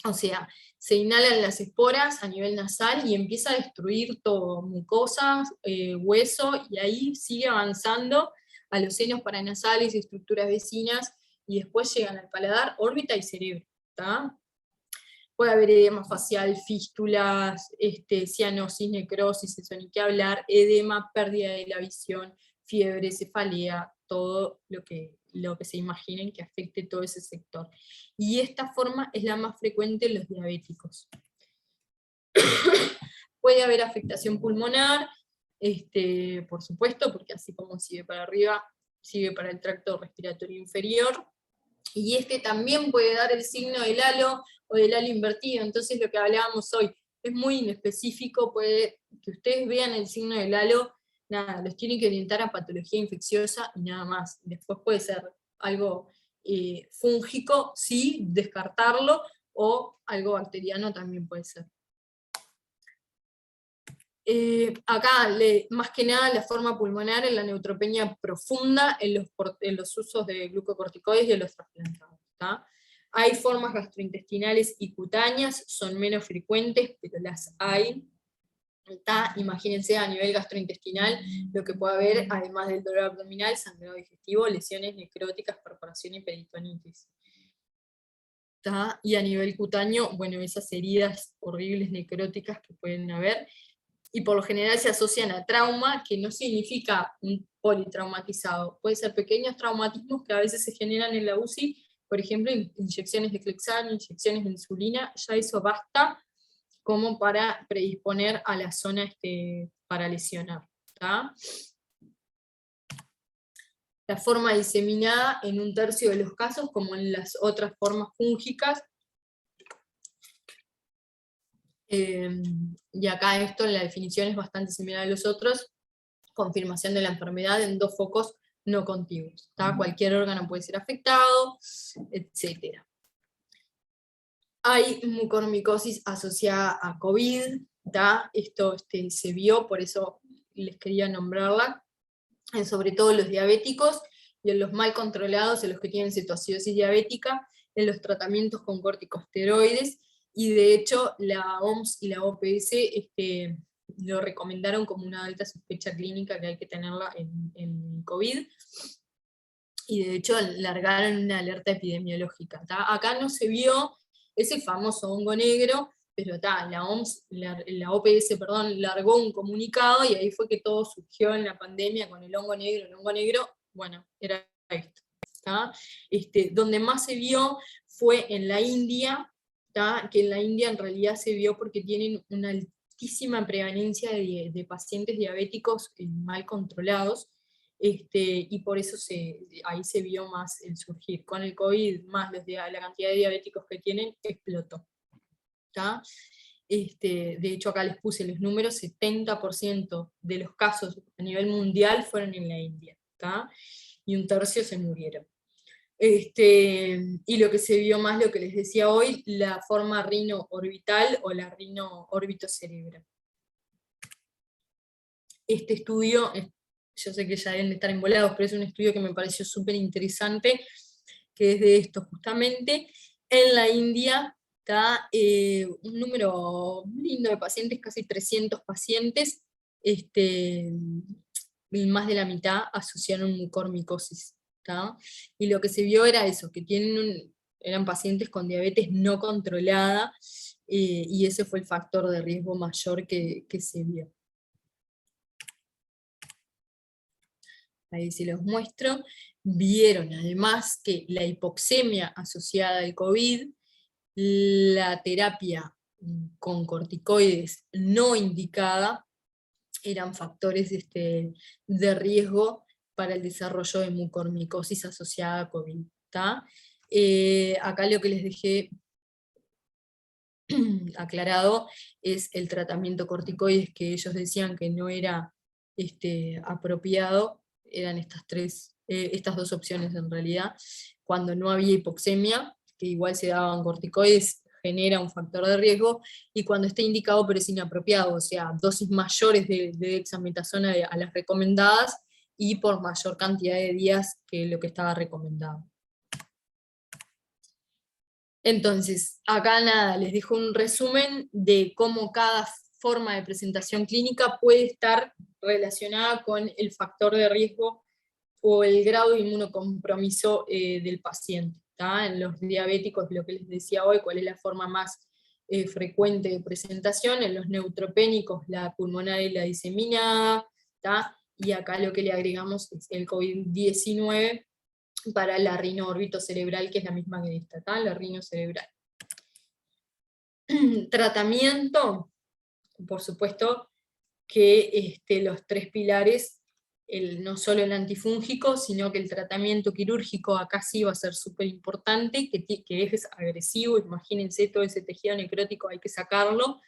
Speaker 1: O sea, se inhalan las esporas a nivel nasal y empieza a destruir todo, mucosas, hueso, y ahí sigue avanzando a los senos paranasales y estructuras vecinas, y después llegan al paladar, órbita y cerebro. ¿tá? Puede haber edema facial, fístulas, cianosis, necrosis, eso ni qué hablar, edema, pérdida de la visión, fiebre, cefalea, todo lo que se imaginen que afecte todo ese sector. Y esta forma es la más frecuente en los diabéticos. Puede haber afectación pulmonar, por supuesto, porque así como sigue para arriba, sigue para el tracto respiratorio inferior, y también puede dar el signo del halo o del halo invertido. Entonces lo que hablábamos hoy es muy inespecífico, puede que ustedes vean el signo del halo, nada, los tienen que orientar a patología infecciosa y nada más. Después puede ser algo fúngico, sí, descartarlo, o algo bacteriano también puede ser. Acá, más que nada, la forma pulmonar en la neutropenia profunda, en los usos de glucocorticoides y en los trasplantados. ¿tá? Hay formas gastrointestinales y cutáneas, son menos frecuentes, pero las hay. Imagínense a nivel gastrointestinal lo que puede haber, además del dolor abdominal, sangrado digestivo, lesiones necróticas, perforación y peritonitis. Y a nivel cutáneo, bueno, esas heridas horribles necróticas que pueden haber, y por lo general se asocian a trauma, que no significa un politraumatizado, puede ser pequeños traumatismos que a veces se generan en la UCI, por ejemplo, inyecciones de Clexane, inyecciones de insulina, ya eso basta como para predisponer a la zona para lesionar. La forma diseminada en 1/3 de los casos, como en las otras formas fúngicas. Y acá esto, la definición es bastante similar a los otros, confirmación de la enfermedad en 2 focos no contiguos. Cualquier órgano puede ser afectado, etc. Hay mucormicosis asociada a COVID, esto se vio, por eso les quería nombrarla, sobre todo en los diabéticos y en los mal controlados, en los que tienen cetoacidosis diabética, en los tratamientos con corticosteroides, y de hecho la OMS y la OPS lo recomendaron como una alta sospecha clínica que hay que tenerla en COVID, y de hecho largaron una alerta epidemiológica. Acá no se vio ese famoso hongo negro, pero la OMS, la OPS, perdón, largó un comunicado, y ahí fue que todo surgió en la pandemia con el hongo negro. El hongo negro, bueno, era esto. Donde más se vio fue en la India, que en la India en realidad se vio porque tienen una altísima prevalencia de pacientes diabéticos mal controlados, y por eso ahí se vio más el surgir. Con el COVID, más la cantidad de diabéticos que tienen, explotó. De hecho acá les puse los números, 70% de los casos a nivel mundial fueron en la India, y 1/3 se murieron. Y lo que se vio más, lo que les decía hoy, la forma rino-orbital o la rino-orbitocerebral. Este estudio, yo sé que ya deben de estar embolados, pero es un estudio que me pareció súper interesante, que es de esto justamente. En la India está un número lindo de pacientes, casi 300 pacientes, más de la mitad asociaron mucormicosis. Y lo que se vio era eso, que eran pacientes con diabetes no controlada, y ese fue el factor de riesgo mayor que se vio. Ahí se los muestro. Vieron además que la hipoxemia asociada al COVID, la terapia con corticoides no indicada, eran factores de riesgo para el desarrollo de mucormicosis asociada a COVID. Acá lo que les dejé aclarado es el tratamiento corticoides, que ellos decían que no era apropiado. Eran estas 2 opciones en realidad. Cuando no había hipoxemia, que igual se daban corticoides, genera un factor de riesgo, y cuando está indicado pero es inapropiado, o sea, dosis mayores de dexametasona a las recomendadas, y por mayor cantidad de días que lo que estaba recomendado. Entonces, acá nada, les dejo un resumen de cómo cada forma de presentación clínica puede estar relacionada con el factor de riesgo o el grado de inmunocompromiso del paciente. En los diabéticos, lo que les decía hoy, cuál es la forma más frecuente de presentación; en los neutropénicos, la pulmonar y la diseminada, y acá lo que le agregamos es el COVID-19 para la rino-orbitocerebral, que es la misma que esta, la rinocerebral. Tratamiento, por supuesto que los 3 pilares, no solo el antifúngico, sino que el tratamiento quirúrgico acá sí va a ser súper importante, que es agresivo, imagínense todo ese tejido necrótico, hay que sacarlo,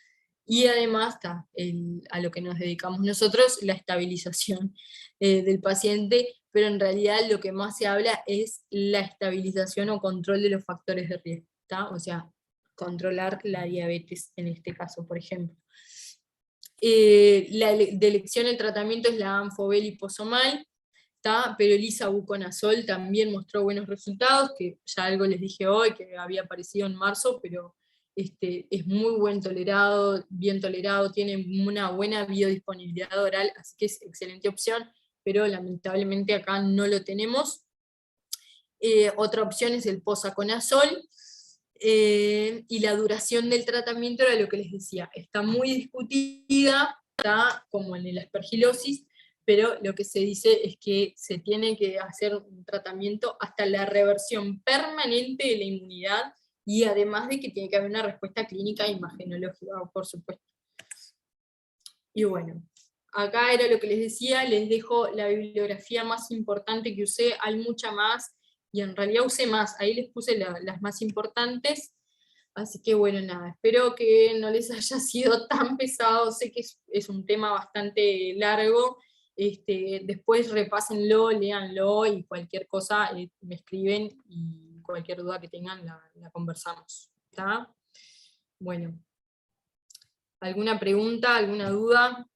Speaker 1: y además a lo que nos dedicamos nosotros, la estabilización del paciente, pero en realidad lo que más se habla es la estabilización o control de los factores de riesgo, o sea, controlar la diabetes en este caso, por ejemplo. La de elección del tratamiento es la Anfovell liposomal, pero el isavuconazol también mostró buenos resultados, que ya algo les dije hoy, que había aparecido en marzo, pero es muy bien tolerado, tiene una buena biodisponibilidad oral, así que es excelente opción, pero lamentablemente acá no lo tenemos. Otra opción es el posaconazol, y la duración del tratamiento era lo que les decía, está muy discutida, está como en la aspergilosis, pero lo que se dice es que se tiene que hacer un tratamiento hasta la reversión permanente de la inmunidad, y además de que tiene que haber una respuesta clínica e imagenológica, por supuesto. Y bueno, acá era lo que les decía, les dejo la bibliografía más importante que usé, hay mucha más, y en realidad usé más, ahí les puse las más importantes, así que bueno, nada, espero que no les haya sido tan pesado, sé que es un tema bastante largo, después repásenlo, léanlo, y cualquier cosa me escriben, y cualquier duda que tengan la conversamos, ¿está? Bueno, ¿alguna pregunta, alguna duda?